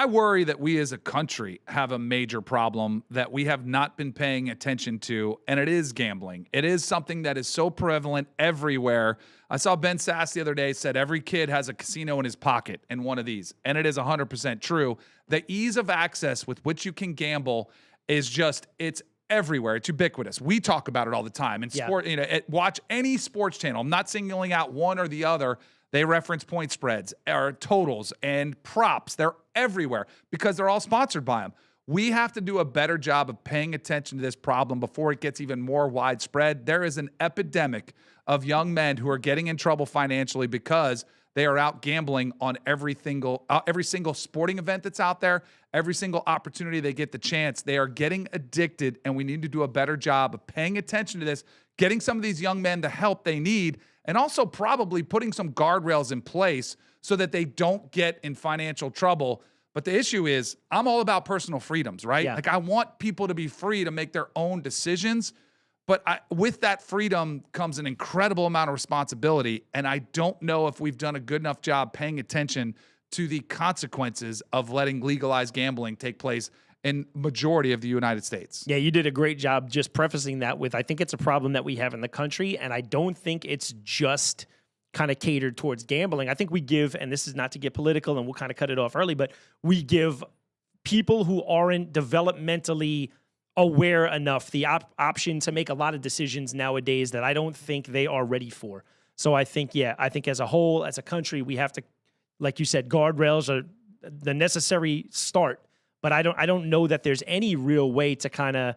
worry that we as a country have a major problem that we have not been paying attention to, and it is gambling. It is something that is so prevalent everywhere. I saw Ben Sass the other day said every kid has a casino in his pocket in one of these, and it is 100% true. The ease of access with which you can gamble is it's everywhere. It's ubiquitous. We talk about it all the time. And sport, watch any sports channel. I'm not singling out one or the other. They reference point spreads or totals and props. They're everywhere because they're all sponsored by them. We have to do a better job of paying attention to this problem before it gets even more widespread. There is an epidemic of young men who are getting in trouble financially because they are out gambling on every single sporting event that's out there, every single opportunity they get the chance. They are getting addicted, and we need to do a better job of paying attention to this, getting some of these young men the help they need, and also probably putting some guardrails in place so that they don't get in financial trouble. But the issue is, I'm all about personal freedoms, right? Yeah. Like, I want people to be free to make their own decisions. But with that freedom comes an incredible amount of responsibility. And I don't know if we've done a good enough job paying attention to the consequences of letting legalized gambling take place in majority of the United States. Yeah, you did a great job just prefacing that with, I think it's a problem that we have in the country. And I don't think it's just kind of catered towards gambling. I think we give, and this is not to get political and we'll kind of cut it off early, but we give people who aren't developmentally aware enough the option to make a lot of decisions nowadays that I don't think they are ready for. So I think as a whole, as a country, we have to, like you said, guardrails are the necessary start, but I don't know that there's any real way to kind of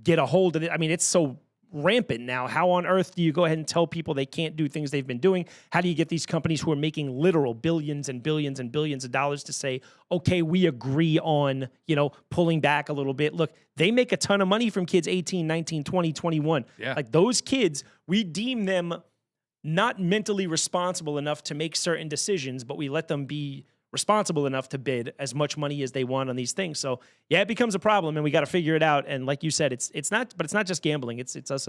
get a hold of it. I mean, it's so rampant now. How on earth do you go ahead and tell people they can't do things they've been doing? How do you get these companies who are making literal billions and billions and billions of dollars to say, okay, we agree on, pulling back a little bit? Look, they make a ton of money from kids 18, 19, 20, 21. Yeah. Like those kids, we deem them not mentally responsible enough to make certain decisions, but we let them be responsible enough to bid as much money as they want on these things. So yeah, it becomes a problem, and we got to figure it out. And like you said, it's not just gambling. It's us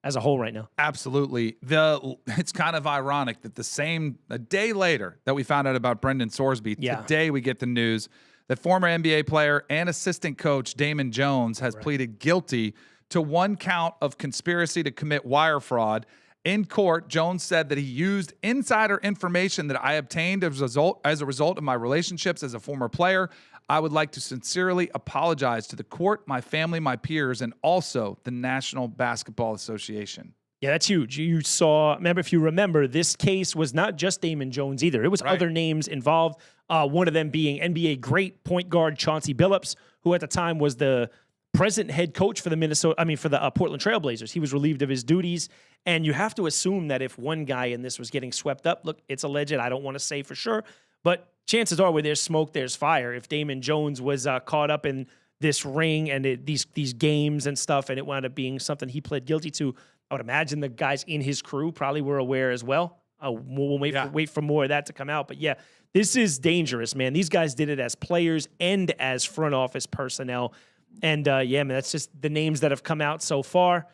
as a whole right now. Absolutely. It's kind of ironic that a day later that we found out about Brendan Sorsby, today we get the news that former NBA player and assistant coach Damon Jones has pleaded guilty to 1 count of conspiracy to commit wire fraud. In court, Jones said that he used insider information that I obtained as a result of my relationships as a former player. I would like to sincerely apologize to the court, my family, my peers, and also the National Basketball Association. Yeah, that's huge. If you remember, this case was not just Damon Jones either. It was other names involved, one of them being NBA great point guard Chauncey Billups, who at the time was the present head coach for the Portland Trail Blazers. He was relieved of his duties. And you have to assume that if one guy in this was getting swept up, look, it's alleged. I don't want to say for sure, but chances are where there's smoke, there's fire. If Damon Jones was caught up in this ring and these games and stuff, and it wound up being something he pled guilty to, I would imagine the guys in his crew probably were aware as well. We'll wait for more of that to come out. But yeah, this is dangerous, man. These guys did it as players and as front office personnel. And man, that's just the names that have come out so far.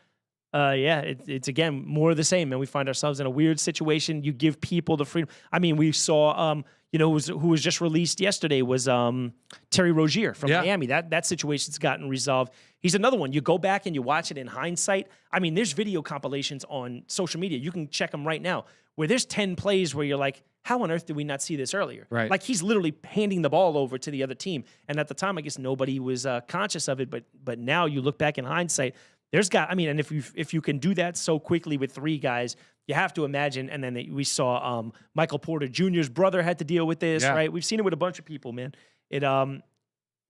It's again more of the same, and we find ourselves in a weird situation. You give people the freedom. I mean, we saw, who was just released yesterday was Terry Rozier from Miami. That situation's gotten resolved. He's another one. You go back and you watch it in hindsight. I mean, there's video compilations on social media. You can check them right now, where there's 10 plays where you're like, how on earth did we not see this earlier? Right. Like he's literally handing the ball over to the other team, and at the time, I guess nobody was conscious of it. But now you look back in hindsight. And if you can do that so quickly with 3 guys, you have to imagine. And then we saw Michael Porter Jr.'s brother had to deal with this, right? We've seen it with a bunch of people, man.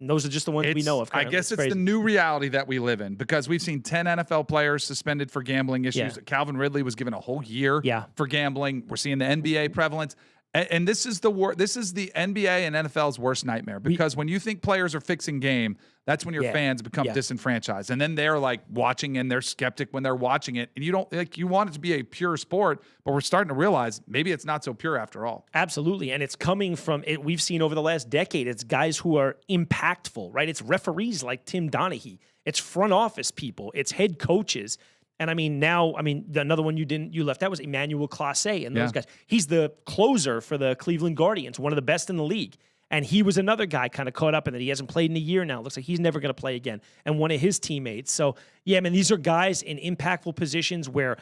Those are just the ones we know of. I guess it's the new reality that we live in, because we've seen 10 NFL players suspended for gambling issues. Yeah. Calvin Ridley was given a whole year for gambling. We're seeing the NBA prevalence. And this is the NBA and NFL's worst nightmare, because when you think players are fixing game, that's when your fans become disenfranchised. And then they're like watching and they're skeptic when they're watching it. And you want it to be a pure sport, but we're starting to realize maybe it's not so pure after all. Absolutely. And it's coming from it. We've seen over the last decade, it's guys who are impactful, right? It's referees like Tim Donaghy. It's front office people. It's head coaches. And another one you left out was Emmanuel Clase and those guys. He's the closer for the Cleveland Guardians, one of the best in the league. And he was another guy kind of caught up in that. He hasn't played in a year now. It looks like he's never going to play again. And one of his teammates. So, these are guys in impactful positions where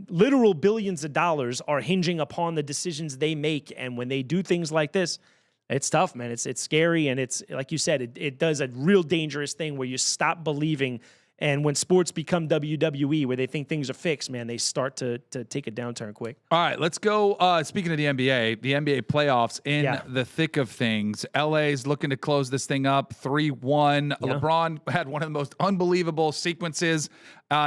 literal billions of dollars are hinging upon the decisions they make. And when they do things like this, it's tough, man. It's scary. And it's, like you said, it does a real dangerous thing where you stop believing And when sports become WWE, where they think things are fixed, man, they start to take a downturn quick. All right, let's go. Speaking of the NBA playoffs in the thick of things. LA's looking to close this thing up 3-1. Yeah. LeBron had one of the most unbelievable sequences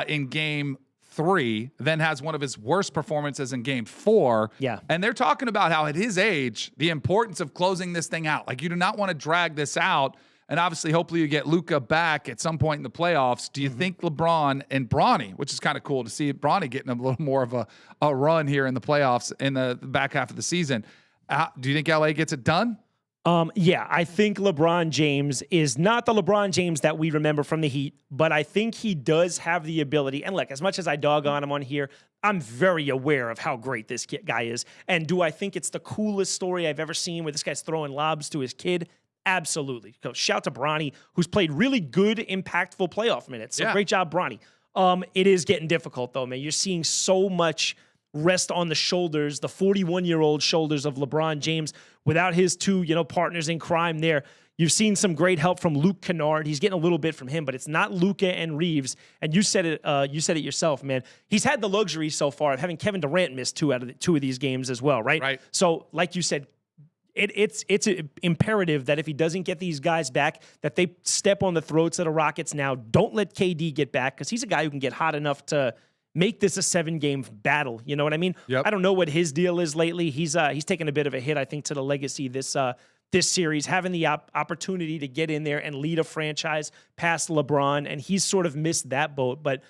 in game 3, then has one of his worst performances in game 4. Yeah. And they're talking about how at his age, the importance of closing this thing out. Like, you do not want to drag this out. And obviously, hopefully you get Luka back at some point in the playoffs. Do you think LeBron and Bronny, which is kind of cool to see Bronny getting a little more of a run here in the playoffs in the back half of the season, do you think LA gets it done? Yeah, I think LeBron James is not the LeBron James that we remember from the Heat, but I think he does have the ability. And look, as much as I dog on him on here, I'm very aware of how great this guy is. And do I think it's the coolest story I've ever seen where this guy's throwing lobs to his kid? Absolutely. So shout to Bronny, who's played really good, impactful playoff minutes. So great job, Bronny. It is getting difficult, though, man. You're seeing so much rest on the shoulders, the 41-year-old shoulders of LeBron James without his two, partners in crime there. You've seen some great help from Luke Kennard. He's getting a little bit from him, but it's not Luka and Reeves. And you said it yourself, man. He's had the luxury so far of having Kevin Durant miss two of these games as well, right? Right. So, like you said, it's imperative that if he doesn't get these guys back, that they step on the throats of the Rockets now. Don't let KD get back, because he's a guy who can get hot enough to make this a 7-game battle. You know what I mean? Yep. I don't know what his deal is lately. He's taken a bit of a hit, I think, to the legacy this series, having the opportunity to get in there and lead a franchise past LeBron, and he's sort of missed that boat. But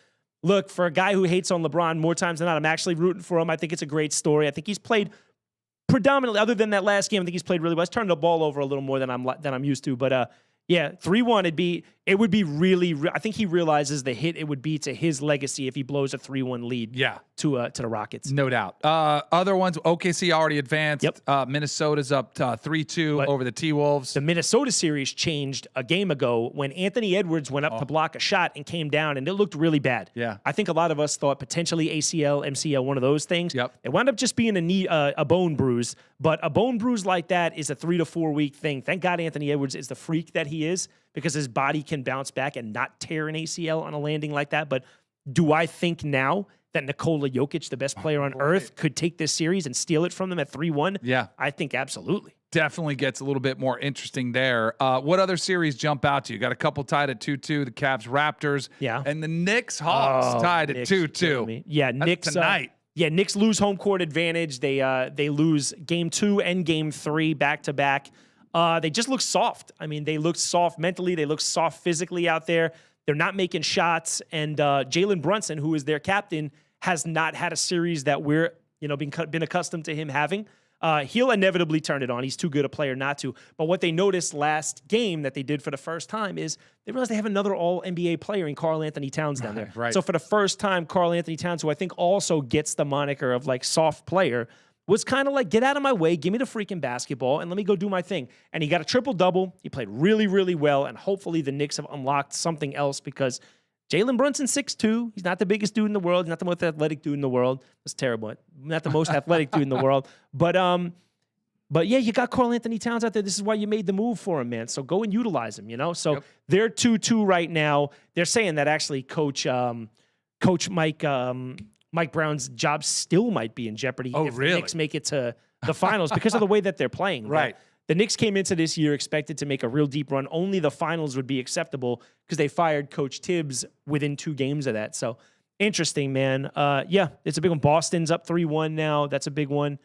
look, for a guy who hates on LeBron more times than not, I'm actually rooting for him. I think it's a great story. I think he's played predominantly, other than that last game, I think he's played really well. He's turned the ball over a little more than I'm used to. But 3-1, it would be really. I think he realizes the hit it would be to his legacy if he blows a 3-1 lead. To the Rockets, no doubt. Other ones, OKC already advanced. Yep. Minnesota's up 3-2 over the T-Wolves. The Minnesota series changed a game ago when Anthony Edwards went up to block a shot and came down, and it looked really bad. Yeah. I think a lot of us thought potentially ACL, MCL, one of those things. Yep. It wound up just being a bone bruise, but a bone bruise like that is a 3 to 4 week thing. Thank God Anthony Edwards is the freak that he is, because his body can bounce back and not tear an ACL on a landing like that. But do I think now that Nikola Jokic, the best player on earth, could take this series and steal it from them at 3-1? Yeah. I think absolutely. Definitely gets a little bit more interesting there. What other series jump out to you? Got a couple tied at 2-2, the Cavs Raptors. Yeah. And the Knicks Hawks tied at 2-2. Yeah, That's Knicks tonight. Knicks lose home court advantage. They lose game 2 and game 3 back to back. They just look soft. I mean, they look soft mentally. They look soft physically out there. They're not making shots. And Jalen Brunson, who is their captain, has not had a series that we're been accustomed to him having. He'll inevitably turn it on. He's too good a player not to. But what they noticed last game that they did for the first time is they realized they have another All-NBA player in Karl Anthony Towns down there. Right. So for the first time, Karl Anthony Towns, who I think also gets the moniker of like soft player, was kind of like, get out of my way, give me the freaking basketball, and let me go do my thing. And he got a triple-double. He played really, really well, and hopefully the Knicks have unlocked something else, because Jalen Brunson's 6'2". He's not the biggest dude in the world. He's not the most athletic dude in the world. That's terrible. Not the most athletic dude in the world. But yeah, you got Karl Anthony Towns out there. This is why you made the move for him, man. So go and utilize him, So they're 2-2 right now. They're saying that actually Coach Mike Brown's job still might be in jeopardy if the Knicks make it to the finals because of the way that they're playing. Right. The Knicks came into this year expected to make a real deep run. Only the finals would be acceptable because they fired Coach Tibbs within 2 games of that. So interesting, man. It's a big one. Boston's up 3-1 now. That's a big one.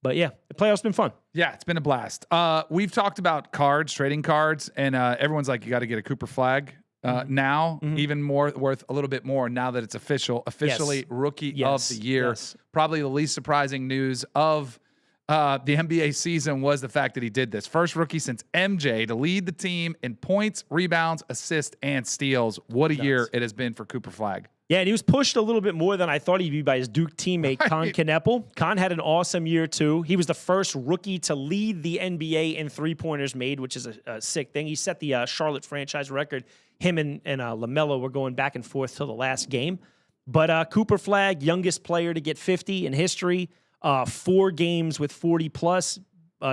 But yeah, the playoffs been fun. Yeah, it's been a blast. We've talked about trading cards, and everyone's like, you got to get a Cooper Flagg. Now, even more worth a little bit more now that it's officially Rookie of the Year. Yes. Probably the least surprising news of the NBA season was the fact that he did this. First rookie since MJ to lead the team in points, rebounds, assists, and steals. What a year it has been for Cooper Flagg. Yeah, and he was pushed a little bit more than I thought he'd be by his Duke teammate, Con Kneppel. Con had an awesome year, too. He was the first rookie to lead the NBA in three-pointers made, which is a sick thing. He set the Charlotte franchise record. Him and LaMelo were going back and forth till the last game. But Cooper Flagg, youngest player to get 50 in history, 4 games with 40-plus,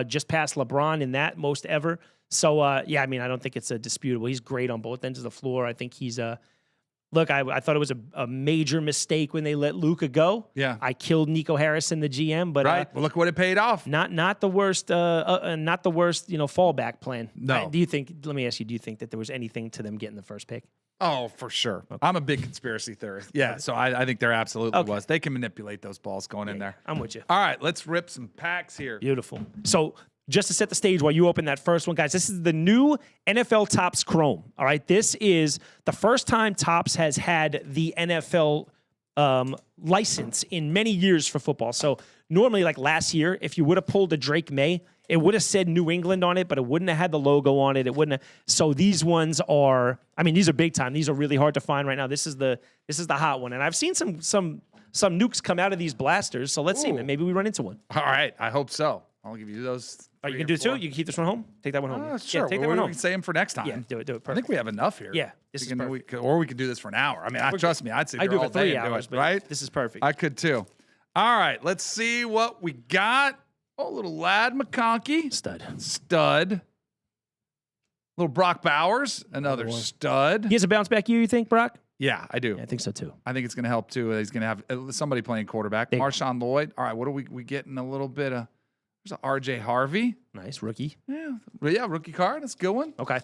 just past LeBron in that, most ever. So, I don't think it's disputable. He's great on both ends of the floor. I think he's Look, I thought it was a major mistake when they let Luka go. Yeah. I killed Nico Harrison, the GM, but Right. Well, look what it paid off. not the worst fallback plan. No. Do you think? Let me ask you. Do you think that there was anything to them getting the first pick? Oh, for sure. Okay. I'm a big conspiracy theorist. Yeah, so I think there absolutely was. They can manipulate those balls going in there. I'm with you. All right, let's rip some packs here. Beautiful. So just to set the stage while you open that first one, guys, this is the new NFL Topps Chrome. All right, this is the first time Topps has had the NFL license in many years for football. So normally, like last year, if you would have pulled a Drake May, it would have said New England on it, but it wouldn't have had the logo on it. It wouldn't have. So these ones are, I mean, these are big time. These are really hard to find right now. This is the hot one. And I've seen some nukes come out of these blasters. So let's see, man. Maybe we run into one. All right, I hope so. I'll give you those. Oh, you can do it too? You can keep this one home? Take that one home. Sure. Yeah, take that we one home. can save them for next time. Yeah, do it. Perfect. I think we have enough here. Yeah, this is perfect. Or we could do this for an hour. I mean, trust me, I'd sit I here do it all for 3 day and do hours, it, but right? this is perfect. I could too. All right, let's see what we got. Oh, little Lad McConkey. Stud. Little Brock Bowers, another stud. He has a bounce back year, you think, Brock? Yeah, I do. Yeah, I think so too. I think it's going to help too. He's going to have somebody playing quarterback. Marshawn Lloyd. All right, what are we getting? A little bit of. There's an R.J. Harvey. Nice rookie. Yeah, rookie card. That's a good one. Okay.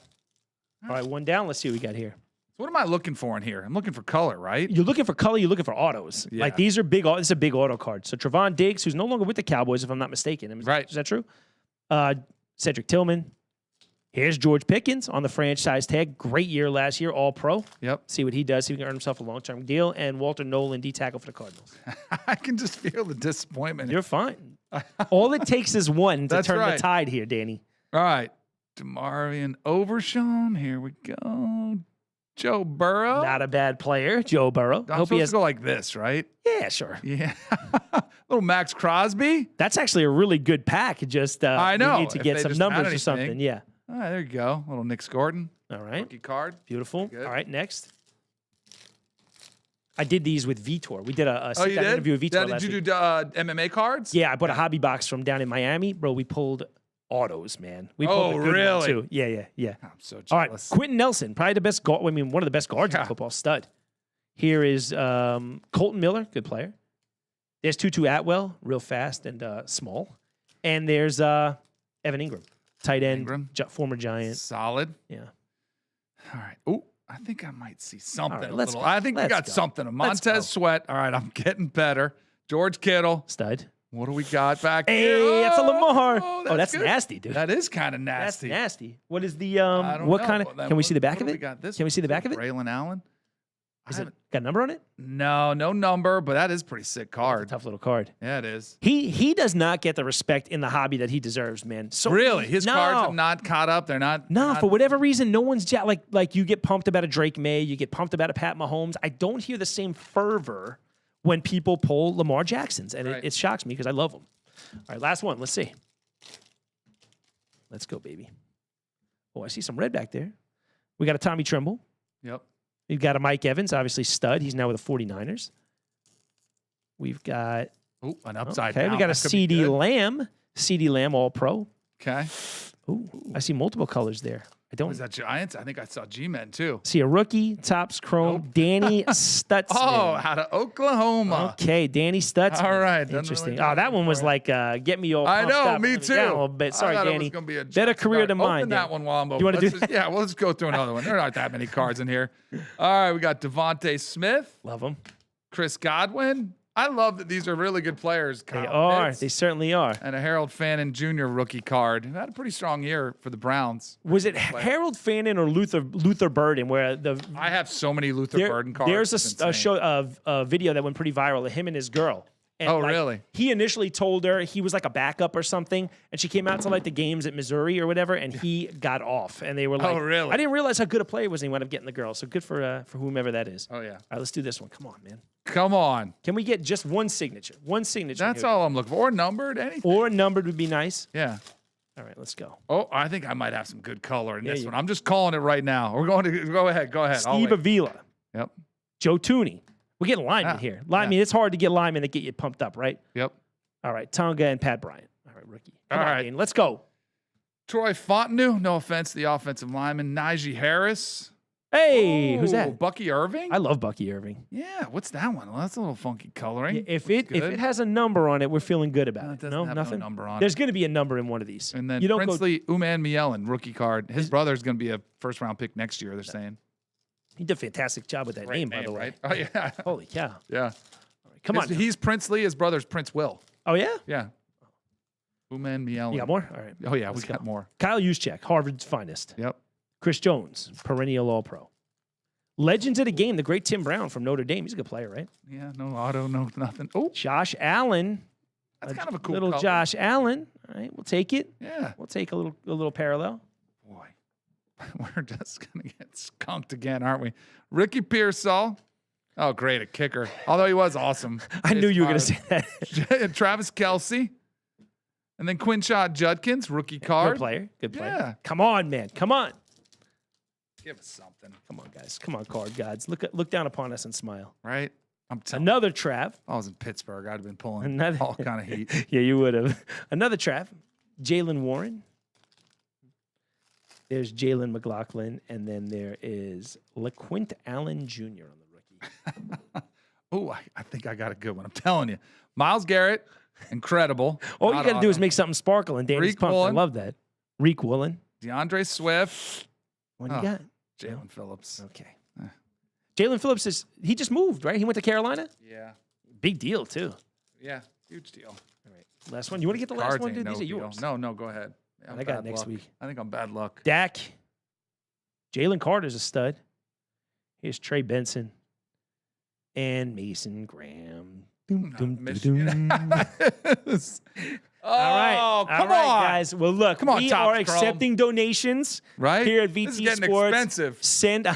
All right, one down. Let's see what we got here. So what am I looking for in here? I'm looking for color, right? You're looking for color. You're looking for autos. Yeah. Like these are big. This is a big auto card. So Trevon Diggs, who's no longer with the Cowboys, if I'm not mistaken. Right. Is that true? Cedric Tillman. Here's George Pickens on the franchise tag. Great year last year, all pro. Yep. See what he does. See if he can earn himself a long-term deal. And Walter Nolan, D tackle for the Cardinals. I can just feel the disappointment. You're fine. All it takes is one to turn the tide here, Danny. All right. DeMarvion Overshown. Here we go. Joe Burrow. Not a bad player, Joe Burrow. I'm supposed to go like this, right? Yeah, sure. Yeah. Little Max Crosby. That's actually a really good pack. Just I know. we need to get some numbers or something. Yeah. All right, there you go. Little Nick Gordon. All right. Rookie card. Beautiful. All right, next. I did these with Vitor. We did a sit-down interview with Vitor last week. Did you do MMA cards? Yeah, I bought a hobby box from down in Miami. Bro, we pulled autos, man. We pulled the good one too. Yeah. I'm so jealous. All right, Quentin Nelson, probably the best guard. I mean, one of the best guards in football. Stud. Here is Colton Miller, good player. There's Tutu Atwell, real fast and small. And there's Evan Ingram, tight end, former Giant. Solid. Yeah. All right. Oh, I think I might see something. Right, a little. I think we got something. Montez Sweat. All right, I'm getting better. George Kittle. Stud. What do we got back here? Hey, that's a Lamar. Oh, that's nasty, dude. That is kind of nasty. That's nasty. What is the what kind of? Can we see the back of it? Can we see the back of it? Braylon Allen. Is it got a number on it? No number, but that is a pretty sick card. Tough little card. Yeah, it is. He does not get the respect in the hobby that he deserves, man. So really, his cards have not caught up. They're not. No, for whatever reason, no one's like you get pumped about a Drake May, you get pumped about a Pat Mahomes. I don't hear the same fervor when people pull Lamar Jacksons, and it shocks me because I love them. All right, last one. Let's see. Let's go, baby. Oh, I see some red back there. We got a Tommy Tremble. Yep. We've got a Mike Evans, obviously stud. He's now with the 49ers. We've got an upside down. Okay, we got a CD Lamb. CD Lamb, all pro. Okay. Ooh, I see multiple colors there. I don't. Was that Giants? I think I saw G-Men too. See a rookie, Topps Chrome, Danny Stutzman. Oh, out of Oklahoma. Okay, Danny Stutzman. All right. Interesting. Oh, that one was like, get me all I pumped know, up. me too. Down a little bit. Sorry, I thought Danny. It was gonna be a better career than mine. Open that one while I'm open. You want to do that? Yeah, well, let's go through another one. There aren't that many cards in here. All right, we got Devontae Smith. Love him. Chris Godwin. I love that these are really good players. They are. They certainly are. And a Harold Fannin Jr. rookie card. Had a pretty strong year for the Browns. Was it Harold Fannin or Luther Burden? Where I have so many Luther Burden cards. There's a show of a video that went pretty viral of him and his girl. And really? He initially told her he was like a backup or something, and she came out to like the games at Missouri or whatever, and he got off. And they were like, "Oh, really?" I didn't realize how good a player was. And he wound up getting the girl. So good for whomever that is. Oh yeah. All right, let's do this one. Come on, man. Come on. Can we get just one signature? One signature. That's all I'm looking for. Or numbered, anything. Or numbered would be nice. Yeah. All right, let's go. Oh, I think I might have some good color in this one. I'm just calling it right now. We're going to go ahead. Go ahead. Steve Avila. Yep. Joe Tooney. We're getting linemen here. Linemen, it's hard to get linemen that get you pumped up, right? Yep. All right, Tonga and Pat Bryant. All right, rookie. Come on, right. Dane, let's go. Troy Fontenot, no offense to the offensive lineman. Najee Harris. Hey, who's that? Bucky Irving? I love Bucky Irving. Yeah, what's that one? Well, that's a little funky coloring. If it has a number on it, we're feeling good about it. No, nothing. No number on There's going to be a number in one of these. And then you don't Princely Uman Mielen, rookie card. His brother's going to be a first-round pick next year, they're saying. He did a fantastic job with that name, by the way. Right? Oh, yeah. Holy cow. Yeah. Right, come on. He's Princely. His brother's Prince Will. Oh, yeah? Yeah. Uman Mielen. You got more? All right. Oh, yeah, we got more. Kyle Juszczyk, Harvard's finest. Yep. Chris Jones, perennial All-Pro. Legends of the game, the great Tim Brown from Notre Dame. He's a good player, right? Yeah, no auto, no nothing. Oh, Josh Allen. that's kind of a cool little color. Josh Allen. All right, we'll take it. Yeah. We'll take a little parallel. Boy, we're just going to get skunked again, aren't we? Ricky Pearsall. Oh, great, a kicker. Although he was awesome. I knew you were going to say that. Travis Kelce. And then Quinshot Judkins, rookie card. Good player. Good player. Yeah. Come on, man. Come on. Give us something. Come on, guys. Come on, card gods. Look down upon us and smile. Right? I'm telling Another Trav. I was in Pittsburgh. I'd have been pulling Another all kind of heat. Yeah, you would have. Another Trav. Jalen Warren. There's Jalen McLaughlin, and then there is LaQuint Allen Jr. on the rookie. Oh, I think I got a good one. I'm telling you. Myles Garrett, incredible. All you got to do is make something sparkle, and Danny's Reek pumped. I Woolen. love that. Reek Woolen. DeAndre Swift. What do you got? Jalen Phillips. Okay. Jalen Phillips he just moved, right? He went to Carolina? Yeah. Big deal, too. Yeah. Huge deal. All right. Last one. You want to get the last Cards one, ain't dude? no These are deal. yours. No, go ahead. I'm I got bad next luck. week. I think I'm bad luck. Dak. Jalen Carter's a stud. Here's Trey Benson. And Mason Graham. Doom, doom, Michigan. All right. Oh, come All right, on. guys. Well, look, Come on, we Topps are Chrome. accepting donations Right? here at VT This is getting Sports. expensive. Send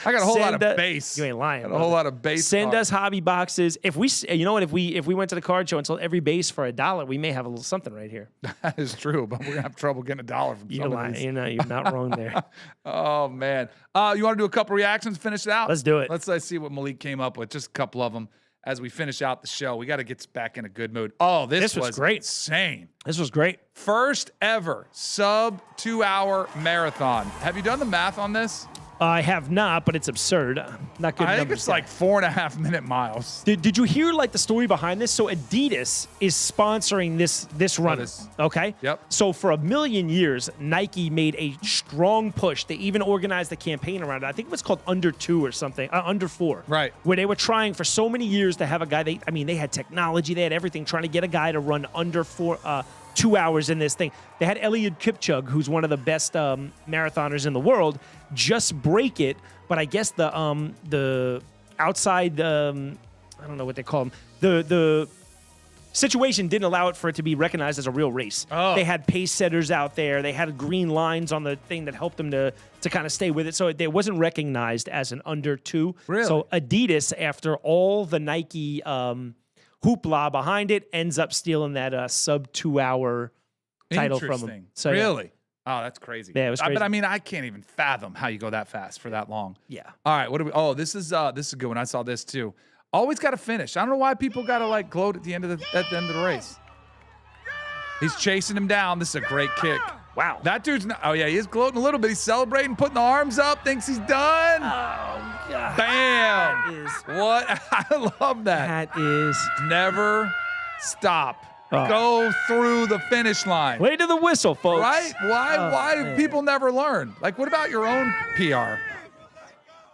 I got a whole lot of send base. You ain't lying. Got a whole lot of base. Send cards. us hobby boxes. If we, you know what? If we went to the card show and sold every base for $1, we may have a little something right here. That is true, but we're gonna have trouble getting $1 from You're some of lying. these. You're not wrong there. Oh man. You want to do a couple reactions? Finish it out. Let's do it. Let's see what Malik came up with. Just a couple of them as we finish out the show. We got to get back in a good mood. Oh, this was great. Insane. This was great. First ever sub 2-hour marathon. Have you done the math on this? I have not, but it's absurd. Not good. I think numbers it's there. like 4.5 minute miles. Did you hear like the story behind this? So Adidas is sponsoring this run. Okay. Yep. So for a million years, Nike made a strong push. They even organized a campaign around it. I think it was called Under 2 or something, Under 4. Right. Where they were trying for so many years to have a guy. They had technology, they had everything, trying to get a guy to run under 2 hours in this thing. They had Eliud Kipchoge, who's one of the best marathoners in the world, just break it. But I guess the outside, I don't know what they call them, the situation didn't allow it for it to be recognized as a real race. Oh. They had pace setters out there. They had green lines on the thing that helped them to kind of stay with it. So it wasn't recognized as an under 2. Really? So Adidas, after all the Nike hoopla behind it, ends up stealing that sub 2 hour title from Interesting. him. So yeah. Really? Oh, that's crazy. Yeah, it was crazy. But I mean, I can't even fathom how you go that fast for that long. Yeah. All right. What do we? Oh, this is a good one. I saw this too. Always got to finish. I don't know why people got to like gloat at the end of the race. He's chasing him down. This is a great kick. Wow. That dude's not. Oh yeah, he is gloating a little bit. He's celebrating, putting the arms up, thinks he's done. Oh God. Bam. What? I love that. That is. Never stop. Oh. Go through the finish line. Way to the whistle, folks. Right? Why do people never learn? Like, what about your own PR?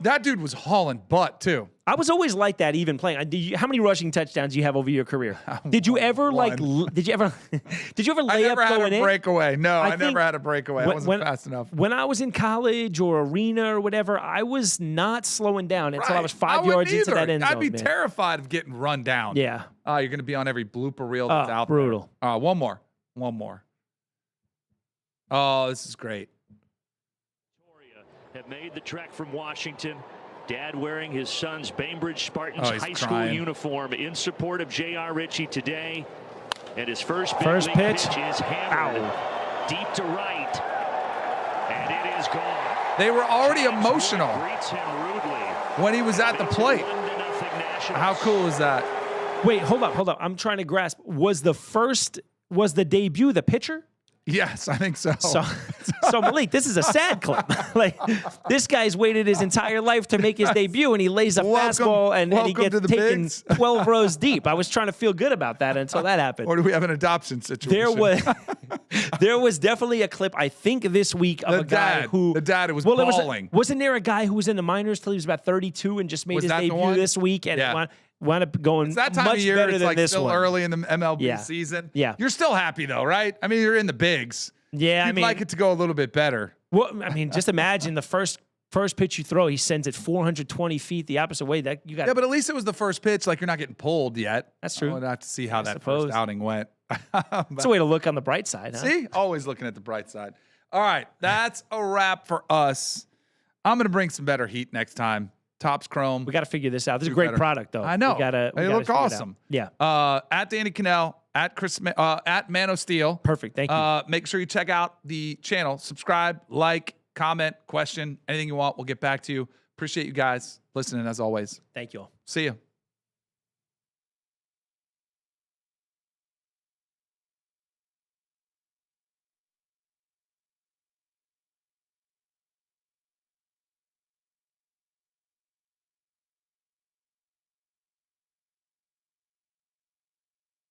That dude was hauling butt too. I was always like that, even playing. How many rushing touchdowns do you have over your career? Did you ever did you ever lay up going in? I never had a breakaway. No, I never think had a breakaway. I wasn't fast enough. When I was in college or arena or whatever, I was not slowing down until I was 5 wouldn't yards into either. that end zone. I'd be man. terrified of getting run down. Yeah. Oh, you're going to be on every blooper reel that's out brutal. there. One more. Oh, this is great. Have made the trek from Washington. Dad wearing his son's Bainbridge Spartans he's high crying. school uniform in support of J.R. Ritchie today. And his first First big league pitch. is hammered deep to right. And it is gone. They were already James emotional Wood greets him rudely. when he was at the plate. 1-0 Nationals. How cool is that? Wait, hold up. I'm trying to grasp. Was the debut the pitcher? Yes, I think so. So Malik, this is a sad clip. Like, this guy's waited his entire life to make his debut, and he lays a fastball, and he gets taken 12 rows deep. I was trying to feel good about that until that happened. Or do we have an adoption situation? There was definitely a clip, I think, this week of a guy who... The dad who was bawling. Wasn't there a guy who was in the minors till he was about 32 and just made his debut this week and wound up going it's that time much of year, better it's than like this still one. early in the MLB season. Yeah. You're still happy, though, right? I mean, you're in the bigs. Yeah, You'd like it to go a little bit better. Well, I mean, just imagine the first pitch you throw, he sends it 420 feet the opposite way. That you got. Yeah, but at least it was the first pitch. Like, you're not getting pulled yet. That's true. We'll have to see how that first outing went. It's a way to look on the bright side, huh? See? Always looking at the bright side. All right, that's a wrap for us. I'm going to bring some better heat next time. Topps Chrome. We got to figure this out. This is a great product, though. I know. They look awesome. Yeah. At Danny Cannell, at Chris, at Man of Steel. Perfect. Thank you. Make sure you check out the channel. Subscribe, like, comment, question, anything you want. We'll get back to you. Appreciate you guys listening as always. Thank you all. See you.